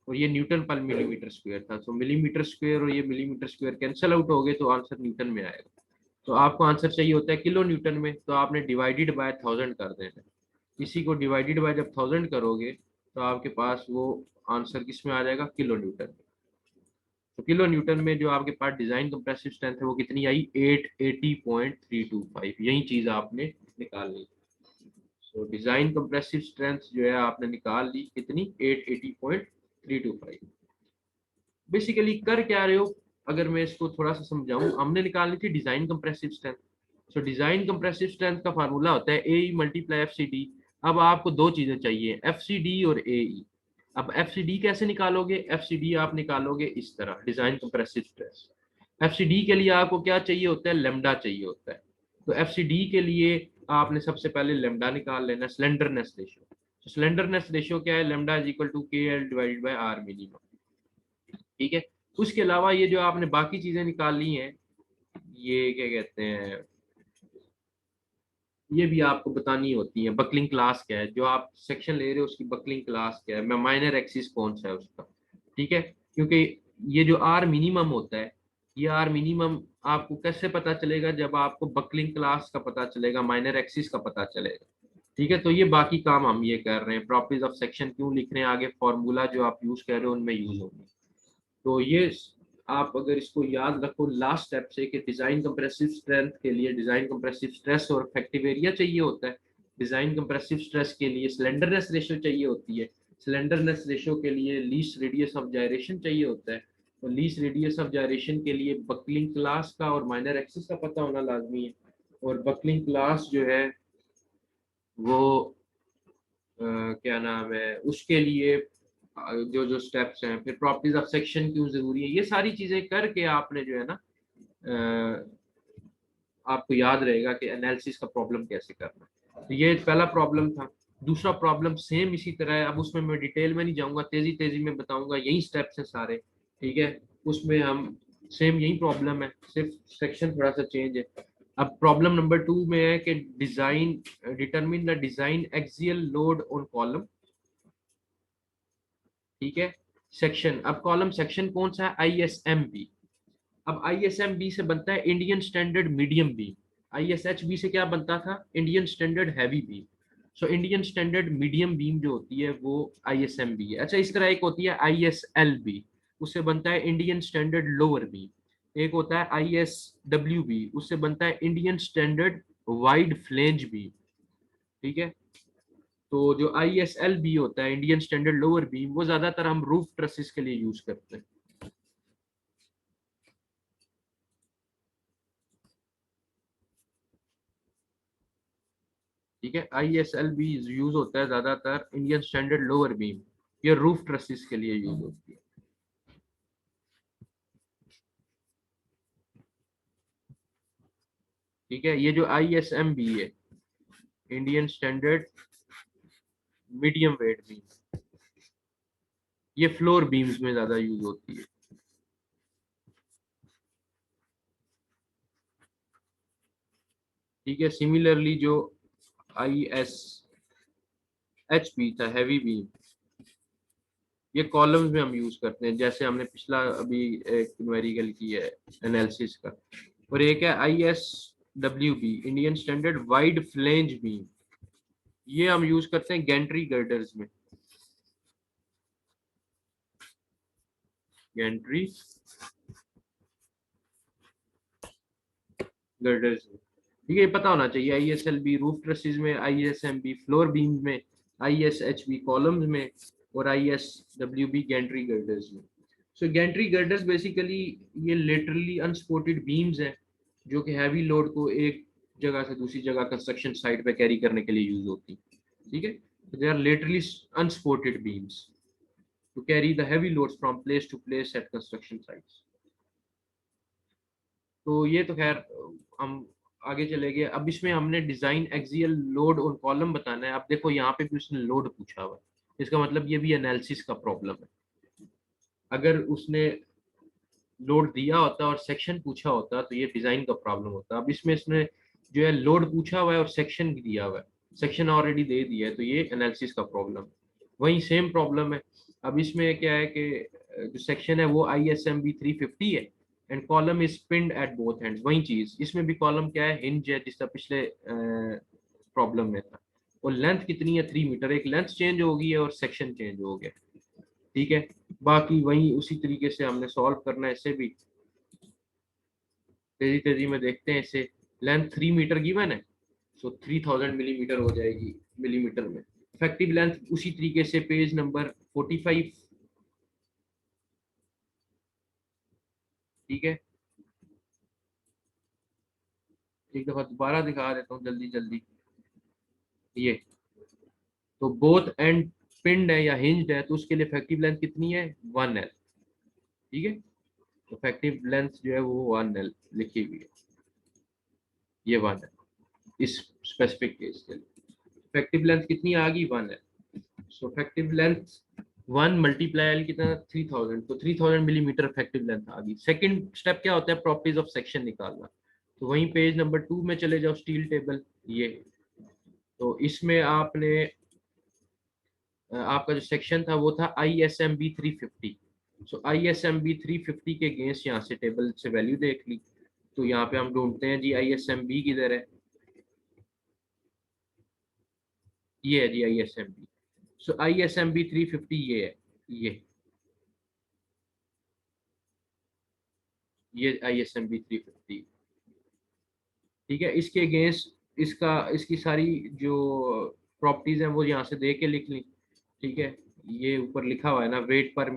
और ये न्यूटन पर मिलीमीटर स्क्वायर था। तो मिलीमीटर स्क्वायर और ये मिलीमीटर स्क्वायर कैंसिल आउट हो गए, तो आंसर न्यूटन में आएगा। तो आपको आंसर चाहिए होता है किलो न्यूटन में, तो आपने डिवाइडेड बाय 1000 कर देना। इसी को डिवाइडेड बाय जब 1000 करोगे तो आपके पास वो आंसर किस में आ जाएगा? किलो न्यूटन में। तो किलो न्यूटन में जो आपके पास डिजाइन कंप्रेसिव स्ट्रेंथ है वो कितनी आई? 880.325। यही चीज आपने निकाल ली। सो डिजाइन कंप्रेसिव स्ट्रेंथ जो है आपने निकाल ली कितनी? 880.325। बेसिकली कर क्या रहे हो? अगर मैं इसको थोड़ा सा समझाऊं, हमने निकालनी थी डिजाइन कंप्रेसिव स्ट्रेंथ। सो डिजाइन कंप्रेसिव स्ट्रेंथ का फार्मूला होता है A multiply F C D. अब आपको दो चीजें चाहिए, एफ सी डी और ए ई। अब एफ सी डी कैसे निकालोगे? एफ सी डी आप निकालोगे इस तरह, design compressive stress. F C D के लिए आपको क्या चाहिए होता है? लेमडा चाहिए होता है। तो एफ सी डी के लिए आपने सबसे पहले लेमडा निकाल लेना, स्लेंडरनेस रेशियो। स्लेंडरनेस रेशियो क्या है? Lambda is equal to K L divided by R minimum. ठीक है, उसके अलावा ये जो आपने बाकी चीजें निकाल ली हैं, ये क्या कहते हैं, ये भी आपको बतानी होती है। बकलिंग क्लास क्या है? जो आप सेक्शन ले रहे हो उसकी बकलिंग क्लास क्या है? मैं माइनर एक्सिस कौन सा है उसका। ठीक है, क्योंकि ये जो आर मिनिमम होता है, ये आर मिनिमम आपको कैसे पता चलेगा? जब आपको बकलिंग क्लास का पता चलेगा, माइनर एक्सिस का पता चलेगा। ठीक है, तो ये बाकी काम हम ये कर रहे हैं। प्रॉपर्टीज ऑफ सेक्शन क्यों लिख रहे हैं? आगे फॉर्मूला जो आप यूज कर रहे हो उनमें यूज होंगे। तो ये आप अगर इसको याद रखो लास्ट स्टेप से, कि डिजाइन कंप्रेसिव स्ट्रेंथ के लिए डिजाइन कंप्रेसिव स्ट्रेस और इफेक्टिव एरिया चाहिए होता है। डिजाइन कंप्रेसिव स्ट्रेस के लिए स्लेंडरनेस रेशियो चाहिए होती है। स्लेंडरनेस रेशियो के लिए लीस्ट रेडियस ऑफ जायरेशन चाहिए होता है। और लीस्ट रेडियस ऑफ जायरेशन के लिए बकलिंग क्लास का और माइनर एक्सिस का पता होना लाजमी है। और बकलिंग क्लास जो है वो क्या नाम है उसके लिए, जो जो स्टेप्स हैं, फिर प्रॉपर्टीज ऑफ सेक्शन क्यों जरूरी है, ये सारी चीजें करके आपने जो है ना, आपको याद रहेगा कि एनालिसिस का प्रॉब्लम कैसे करना है। तो ये पहला प्रॉब्लम था। दूसरा प्रॉब्लम सेम इसी तरह है। अब उसमें मैं डिटेल में नहीं जाऊंगा, तेजी तेजी में बताऊंगा, यही स्टेप्स हैं सारे। ठीक है, उसमें हम सेम यही प्रॉब्लम है, सिर्फ सेक्शन थोड़ा सा चेंज है। अब प्रॉब्लम नंबर 2 में है कि design determine the design axial load on column. ठीक है, सेक्शन, अब कॉलम सेक्शन कौन सा है? ISMB। अब ISMB से बनता है Indian standard medium beam. ISHB से क्या बनता था? Indian standard heavy beam. सो इंडियन स्टैंडर्ड मीडियम बीम जो होती है वो ISMB है। अच्छा, इस तरह एक होती है ISLB, उससे बनता है इंडियन स्टैंडर्ड लोअर बीम। एक होता है ISWB, उससे बनता है Indian standard wide flange beam. ठीक है, तो जो ISLB होता है इंडियन स्टैंडर्ड लोअर बीम, वो ज्यादातर हम रूफ ट्रसेस के लिए यूज करते हैं। ठीक है, ISLB यूज होता है ज्यादातर इंडियन स्टैंडर्ड लोअर बीम, ये रूफ ट्रसेस के लिए यूज होती है। ठीक है, ये जो ISMB है, Indian standard medium wait beam, ये फ्लोर बीम्स में ज्यादा यूज होती है। ठीक है, सिमिलरली जो ISHB था, हैवी बीम, ये कॉलम्स में हम यूज करते हैं, जैसे हमने पिछला अभी एक न्यूमेरिकल की है एनालिसिस का। और एक है ISWB, Indian standard wide flange beam, ये हम यूज करते हैं गैंट्री गर्डर्स में, गैंट्री गर्डर्स में। ठीक है, ये पता होना चाहिए, ISLB रूफ ट्रसेस में, ISMB फ्लोर बीम में, ISHB कॉलम्स में, और ISWB गैंट्री गर्डर्स में। सो गैंट्री गर्डर्स बेसिकली ये लिटरली अनसपोर्टेड बीम्स हैं, जो कि हैवी लोड को एक जगह से दूसरी जगह कंस्ट्रक्शन साइट पे कैरी करने के लिए यूज होती है। ठीक है, they are literally unsupported beams to carry the heavy loads from place to place at construction sites. तो ये तो खैर हम आगे चले गए। अब इसमें हमने डिजाइन एक्सियल लोड और कॉलम बताना है। अब देखो यहाँ पे भी उसने लोड पूछा हुआ है, इसका मतलब ये भी एनालिसिस का प्रॉब्लम है। अगर उसने लोड दिया होता और सेक्शन पूछा होता तो ये डिजाइन का प्रॉब्लम होता। अब इसमें इसने जो है लोड पूछा हुआ है और सेक्शन भी दिया हुआ है, सेक्शन ऑलरेडी दे दिया है, तो ये एनालिसिस का प्रॉब्लम है। वही सेम प्रॉब्लम है। अब इसमें क्या है कि जो सेक्शन है वो ISMB 350 है, and column is pinned eight both ends. वही चीज इसमें भी, कॉलम क्या है, हिंज है, जिसका पिछले प्रॉब्लम में था। और लेंथ कितनी है, 3 मीटर। एक लेंथ चेंज हो गई है और सेक्शन चेंज हो गया। ठीक है, बाकी वही उसी तरीके से हमने सॉल्व करना है इसे भी। तेजी तेजी में देखते हैं इसे। लेंथ 3 मीटर गिवन है, सो 3000 मिलीमीटर हो जाएगी मिलीमीटर में। इफेक्टिव लेंथ उसी तरीके से पेज नंबर 45। ठीक है, एक दफा दोबारा दिखा देता हूँ जल्दी जल्दी। ये तो बोथ एंड पिंड है या हिंज्ड है, तो उसके लिए इफेक्टिव लेंथ कितनी है, 1L। ठीक है, इफेक्टिव लेंथ जो है वो 1L लिखी हुई है, ये 1 है इस स्पेसिफिक केस के लिए। इफेक्टिव लेंथ कितनी आ गई, 1 है। सो इफेक्टिव लेंथ 1 मल्टीप्लाई एल कितना, 3000, तो 3000 मिलीमीटर इफेक्टिव लेंथ आ गई। सेकंड स्टेप क्या होता है, प्रॉपर्टीज ऑफ सेक्शन निकालना। तो वहीं पेज नंबर 2 में चले जाओ, स्टील टेबल ये। तो इसमें आपने आपका जो सेक्शन था वो था ISMB 350। सो ISMB 350 के अगेंस्ट यहाँ से टेबल से वैल्यू देख ली। तो यहाँ पे हम ढूंढते हैं जी ISMB किधर है, ये है जी ISMB। सो ISMB 350 ये है, ये ISMB 350। ठीक है, इसके अगेंस्ट इसकी सारी जो प्रॉपर्टीज हैं वो यहाँ से दे के लिख ली। ठीक है, ये ऊपर लिखा हुआ है ना, weight per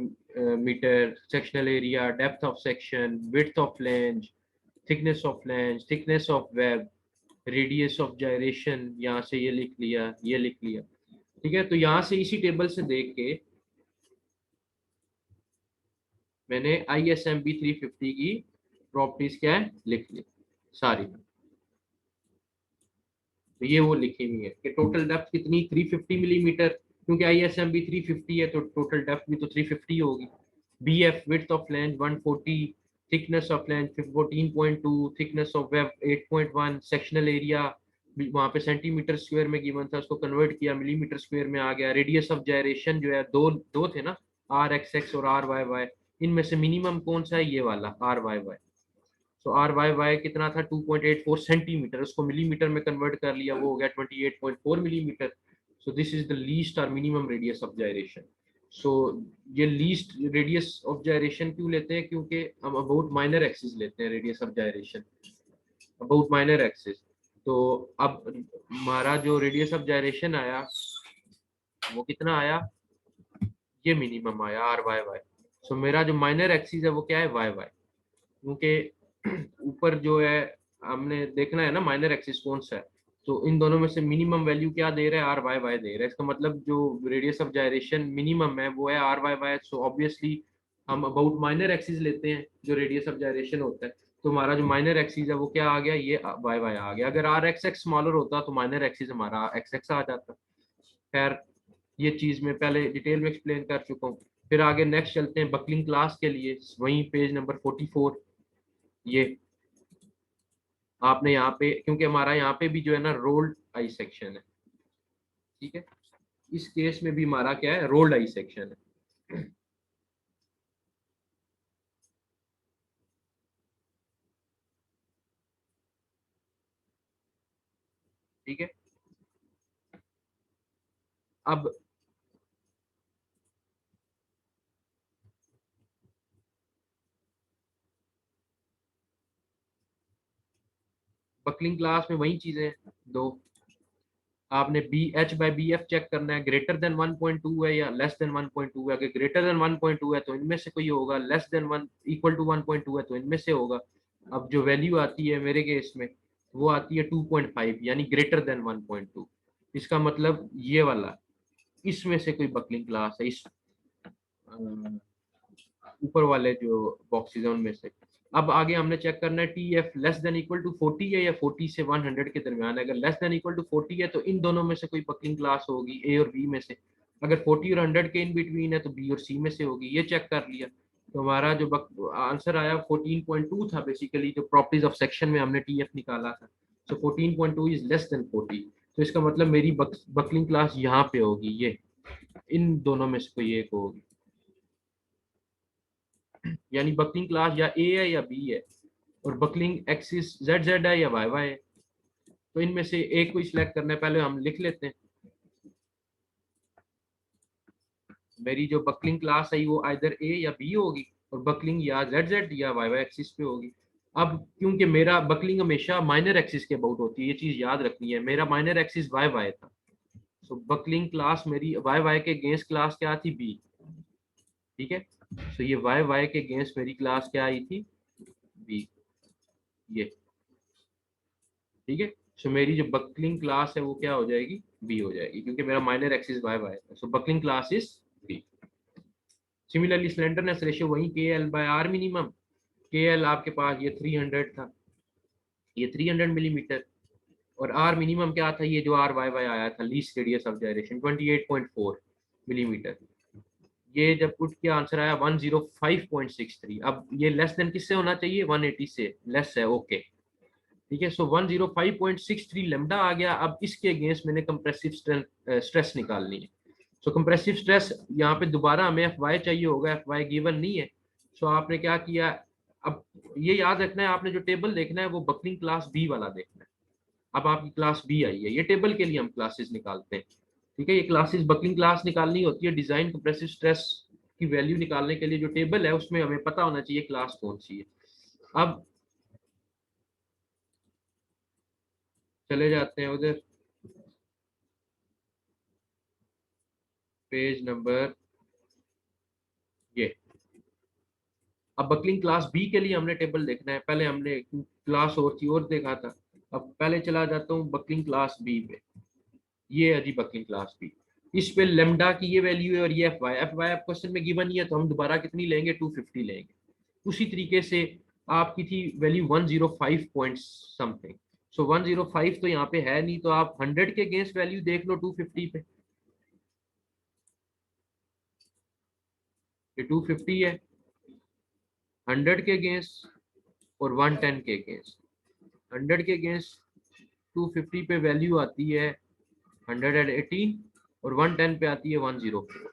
metre, sectional area, depth of section, width of flange, thickness of flange, thickness of web, radius of gyration, यहाँ से ये लिख लिया, ये लिख लिया। ठीक है, तो यहाँ से इसी टेबल से देख के मैंने ISMB 350 की प्रॉपर्टीज क्या है लिख ली सारी। तो ये वो लिखी हुई है कि टोटल डेप्थ कितनी, 350 मिलीमीटर, क्योंकि ISMB 350 है तो टोटल डेप्थ भी तो 350 होगी। BF width of flange 140, thickness of flange 14.2, thickness of web 8.1, sectional area वहां पे सेंटीमीटर स्क्वायर में गिवन था, उसको कन्वर्ट किया मिलीमीटर स्क्वायर में आ गया। रेडियस ऑफ जायरेशन जो है दो दो थे ना, RXX और RYY, इनमें से मिनिमम कौन सा है, ये वाला RYY। सो RYY कितना था, 2.84 सेंटीमीटर, उसको मिलीमीटर में कन्वर्ट कर लिया, वो हो गया 28.4 millimetre. So this is the least और मिनिमम रेडियस ऑफ जायरेशन। सो ये लीस्ट रेडियस ऑफ जायरेशन क्यों लेते हैं, क्योंकि हम अबाउट माइनर एक्सिस लेते हैं radius of gyration, about minor axis. तो अब हमारा जो रेडियस ऑफ जायरेशन आया वो कितना आया, ये मिनिमम आया आर वाई वाई। सो मेरा जो माइनर एक्सिस है वो क्या है, वाई वाई, क्योंकि ऊपर जो है हमने देखना है ना माइनर एक्सिस कौन सा है। तो इन दोनों में से मिनिमम वैल्यू क्या दे रहा है, आर वाई वाई दे रहा है। इसका मतलब जो रेडियस ऑफ जायरेशन मिनिमम है वो है R Y Y. So obviously हम अबाउट माइनर एक्सिस लेते हैं जो रेडियस ऑफ जायरेशन होता है। तो हमारा जो माइनर एक्सिस है वो क्या आ गया, ये वाई वाई आ गया। अगर आर एक्स एक्स स्मॉलर होता तो माइनर एक्सिस हमारा एक्स एक्स आ जाता। खैर ये चीज मैं पहले डिटेल में एक्सप्लेन कर चुका हूँ। फिर आगे नेक्स्ट चलते हैं बकलिंग क्लास के लिए, वही पेज नंबर 44। ये आपने यहाँ पे, क्योंकि हमारा यहाँ पे भी जो है ना रोल्ड आई सेक्शन है, ठीक है, इस केस में भी हमारा क्या है, रोल्ड आई सेक्शन है। ठीक है। अब बकलिंग क्लास में वही चीजें दो, आपने B H by B F check करना है, ग्रेटर देन 1.2 है या लेस देन 1.2 है। अगर ग्रेटर देन 1.2 है तो इनमें से कोई होगा, लेस देन 1 इक्वल टू 1.2 है तो इनमें से होगा। अब जो वैल्यू आती है मेरे केस में वो आती है 2.5, यानी ग्रेटर देन 1.2। इसका मतलब ये वाला, इसमें से कोई बकलिंग क्लास है, इस ऊपर वाले जो बॉक्सेस हैं उनमें से। अब आगे हमने चेक करना है T F less than equal to 40 है या 40 से 100 के दरमियान है। अगर लेस देन इक्वल टू 40 है तो इन दोनों में से कोई बकलिंग क्लास होगी, ए और बी में से। अगर 40 और 100 के इन बिटवीन है तो बी और सी में से होगी। ये चेक कर लिया तो हमारा जो आंसर आया 14.2 था। बेसिकली जो प्रॉपर्टीज ऑफ सेक्शन में हमने टी एफ निकाला था, सो 14.2 इज लेस देन 40। तो इसका मतलब मेरी बकलिंग क्लास यहाँ पे होगी, ये इन दोनों में से कोई एक होगी। यानी बकलिंग क्लास या ए है या बी है, और बकलिंग एक्सिस जेड जेड है या वाई वाई है। तो इनमें से एक को सिलेक्ट करना है, पहले हम लिख लेते हैं। मेरी जो बकलिंग क्लास है वो आइदर ए या बी होगी, और बकलिंग या जेड जेड या वाई वाई एक्सिस पे होगी। अब क्योंकि मेरा बकलिंग हमेशा माइनर एक्सिस के अबाउट होती है, ये चीज याद रखनी है, मेरा माइनर एक्सिस वाई वाई था। सो बकलिंग क्लास मेरी वाई वाई के अगेंस्ट क्लास क्या थी, बी। ठीक है। सो ये वाई वाई के अगेंस्ट मेरी क्लास क्या आई थी, बी। ये ठीक है। सो मेरी जो बकलिंग क्लास है वो क्या हो जाएगी, बी हो जाएगी, क्योंकि मेरा माइनर एक्सिस वाई वाई है। So buckling class is B. Similarly slenderness ratio वही K L by R minimum. K L आपके पास ये 300 था, ये 300 मिलीमीटर। और आर मिनिमम क्या था, ये जो आर वाई वाई आया था least radius of gyration 28.4 millimetre. ये जब पुट किया आंसर आया 105.63। अब ये लेस देन किससे होना चाहिए, 180 से लेस है, ओके। ठीक है। सो 105.63 लेमडा आ गया। अब इसके अगेंस्ट मैंने कंप्रेसिव स्ट्रेस निकालनी है। सो कंप्रेसिव स्ट्रेस यहाँ पे दोबारा हमें एफ वाई चाहिए होगा, एफ वाई गिवन नहीं है। सो आपने क्या किया, अब ये याद रखना है, आपने जो टेबल देखना है वो बकलिंग क्लास बी वाला देखना है। अब आपकी क्लास बी आई है, ये टेबल के लिए हम क्लासेस निकालते हैं। ठीक है। ये क्लासेस बकलिंग क्लास निकालनी होती है, डिजाइन कंप्रेसिव स्ट्रेस की वैल्यू निकालने के लिए जो टेबल है उसमें हमें पता होना चाहिए क्लास कौन सी है। अब चले जाते हैं उधर, पेज नंबर ये। अब बकलिंग क्लास बी के लिए हमने टेबल देखना है, पहले हमने क्लास और थी और देखा था। अब पहले चला जाता हूँ बकलिंग क्लास बी पे। ये है जी बकलिंग क्लास बी। इस पे लेमडा की ये वैल्यू है और ये एफ वाई आप क्वेश्चन में गिवन ही है, तो हम दोबारा कितनी लेंगे, 250 लेंगे। उसी तरीके से आपकी थी वैल्यू 105 पॉइंट समथिंग। सो 105 तो यहाँ पे है नहीं, तो आप 100 के अगेंस्ट वैल्यू देख लो 250 पे। ये 250 है 100 के अगेंस्ट, और 110 के अगेंस्ट। 100 के अगेंस्ट 250 पे वैल्यू आती है 118, और 110 पे आती है 104।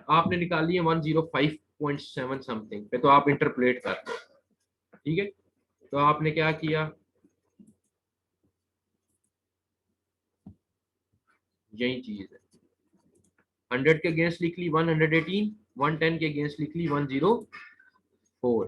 आपने निकाली है 105.7 समथिंग पे, तो आप इंटरपोलेट कर दो। ठीक है। तो आपने क्या किया, यही चीज है। 100 के अगेंस्ट लिख ली 118, 110 के अगेंस्ट लिख ली 104।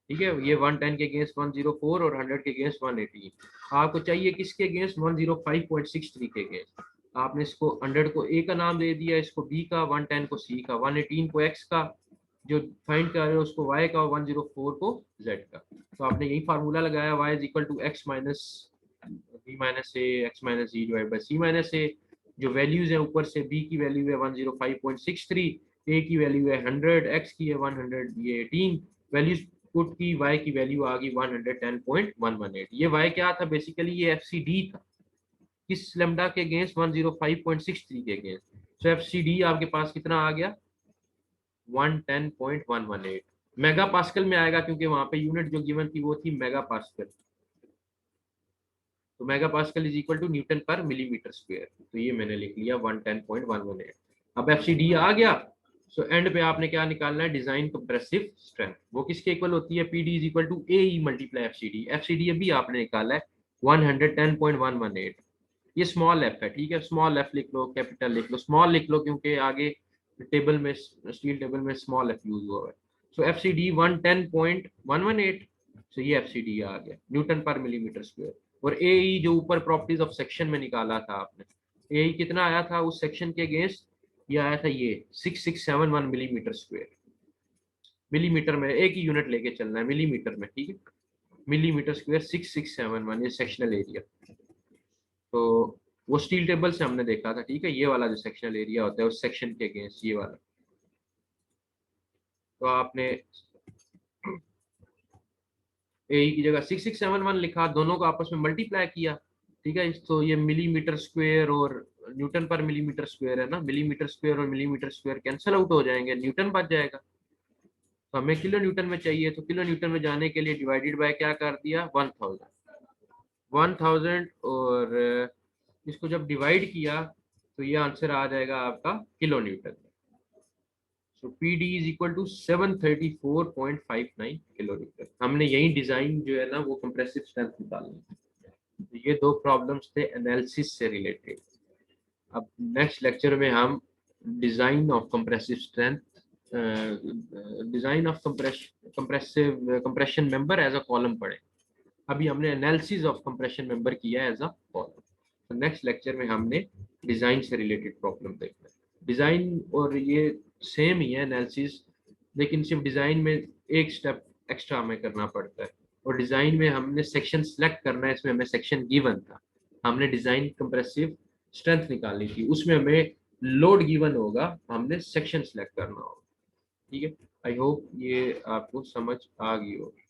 ठीक है, ये 110 के अगेंस्ट 104 और 100 के अगेंस्ट 118। आपको चाहिए किसके अगेंस्ट? 105.63 के अगेंस्ट। आपने इसको 100 को ए का नाम दे दिया, इसको बी का, 110 को सी का, 118 को एक्स का, जो फाइंड कर रहे हो उसको वाई का, 104 को जेड का। तो आपने यही फार्मूला लगाया, y is equal to x minus b minus a, x minus e divide by c minus a. जो वैल्यूज है ऊपर से, बी की वैल्यू है 105.63, ए की वैल्यू है 100, एक्स की है 100, ये 18 वैल्यूज पुट की, y की वैल्यू आ गई 110.118। ये y क्या था? बेसिकली ये FCD था, किस लेमडा के अगेंस्ट? 105.63 के अगेंस्ट। सो FCD आपके पास कितना आ गया? 110.118 मेगा पास्कल में आएगा, क्योंकि वहां पे यूनिट जो गिवन थी वो थी मेगा पास्कल। तो mega pascal is equal to newton per millimetre square. तो ये मैंने लिख लिया 110.118। अब FCD आ गया। सो एंड पे आपने क्या निकालना है? Design compressive strength. वो किसके इक्वल होती है? PD is equal to AE multiply FCD। FCD अभी आपने निकाला है 110.118। ये स्मॉल एफ है, ठीक है, स्मॉल एफ लिख लो, कैपिटल लिख लो, स्मॉल लिख लो, क्योंकि आगे टेबल में, स्टील टेबल में स्मॉल एफ यूज हुआ है। सो FCD 110.118। सो ये FCD आ गया न्यूटन पर मिलीमीटर स्क्वायर। और AE जो ऊपर प्रॉपर्टीज ऑफ सेक्शन में निकाला था आपने, AE कितना आया था उस सेक्शन के अगेंस्ट? ये आया था ये 6671 मिलीमीटर स्क्वायर। मिलीमीटर में एक ही यूनिट लेके चलना है, मिलीमीटर में, ठीक है, मिलीमीटर स्क्वायर 6671, ये सेक्शनल एरिया। तो वो स्टील टेबल से हमने देखा था, ठीक है, ये वाला जो सेक्शनल एरिया होता है उस सेक्शन के अगेंस्ट, ये वाला। तो आपने AE की जगह 6671 लिखा, दोनों को आपस में मल्टीप्लाई किया, ठीक है। तो ये मिलीमीटर स्क्वायर और न्यूटन पर मिलीमीटर स्क्वायर है ना, मिलीमीटर स्क्वायर और मिलीमीटर स्क्वायर कैंसिल आउट हो जाएंगे, न्यूटन बच जाएगा। तो हमें किलो न्यूटन में चाहिए, तो किलो न्यूटन में जाने के लिए डिवाइडेड बाय क्या कर दिया? 1000 और इसको जब डिवाइड किया तो ये आंसर आ जाएगा आपका किलो न्यूटन में। So PD is equal to 734.59 kilo newton. हमने यही डिजाइन जो है ना वो कंप्रेसिव स्ट्रेंथ निकालनी है। तो ये दो प्रॉब्लम्स थे एनालिसिस से रिलेटेड। अब नेक्स्ट लेक्चर में हम design of compressive strength, design of compression member as a column पढ़े। अभी हमने एनालिसिस ऑफ कंप्रेशन मेंबर किया एज अ कॉलम। तो नेक्स्ट लेक्चर में हमने डिजाइन से रिलेटेड प्रॉब्लम देखना है। डिजाइन और ये सेम ही है एनालिसिस, लेकिन सिर्फ डिजाइन में एक स्टेप एक्स्ट्रा हमें करना पड़ता है। और डिजाइन में हमने सेक्शन सेलेक्ट करना है, इसमें हमें सेक्शन गिवन था। हमने डिजाइन कंप्रेसिव स्ट्रेंथ निकालनी थी, उसमें हमें लोड गिवन होगा, हमने सेक्शन सेलेक्ट करना होगा, ठीक है। आई होप ये आपको समझ आ गई होगी।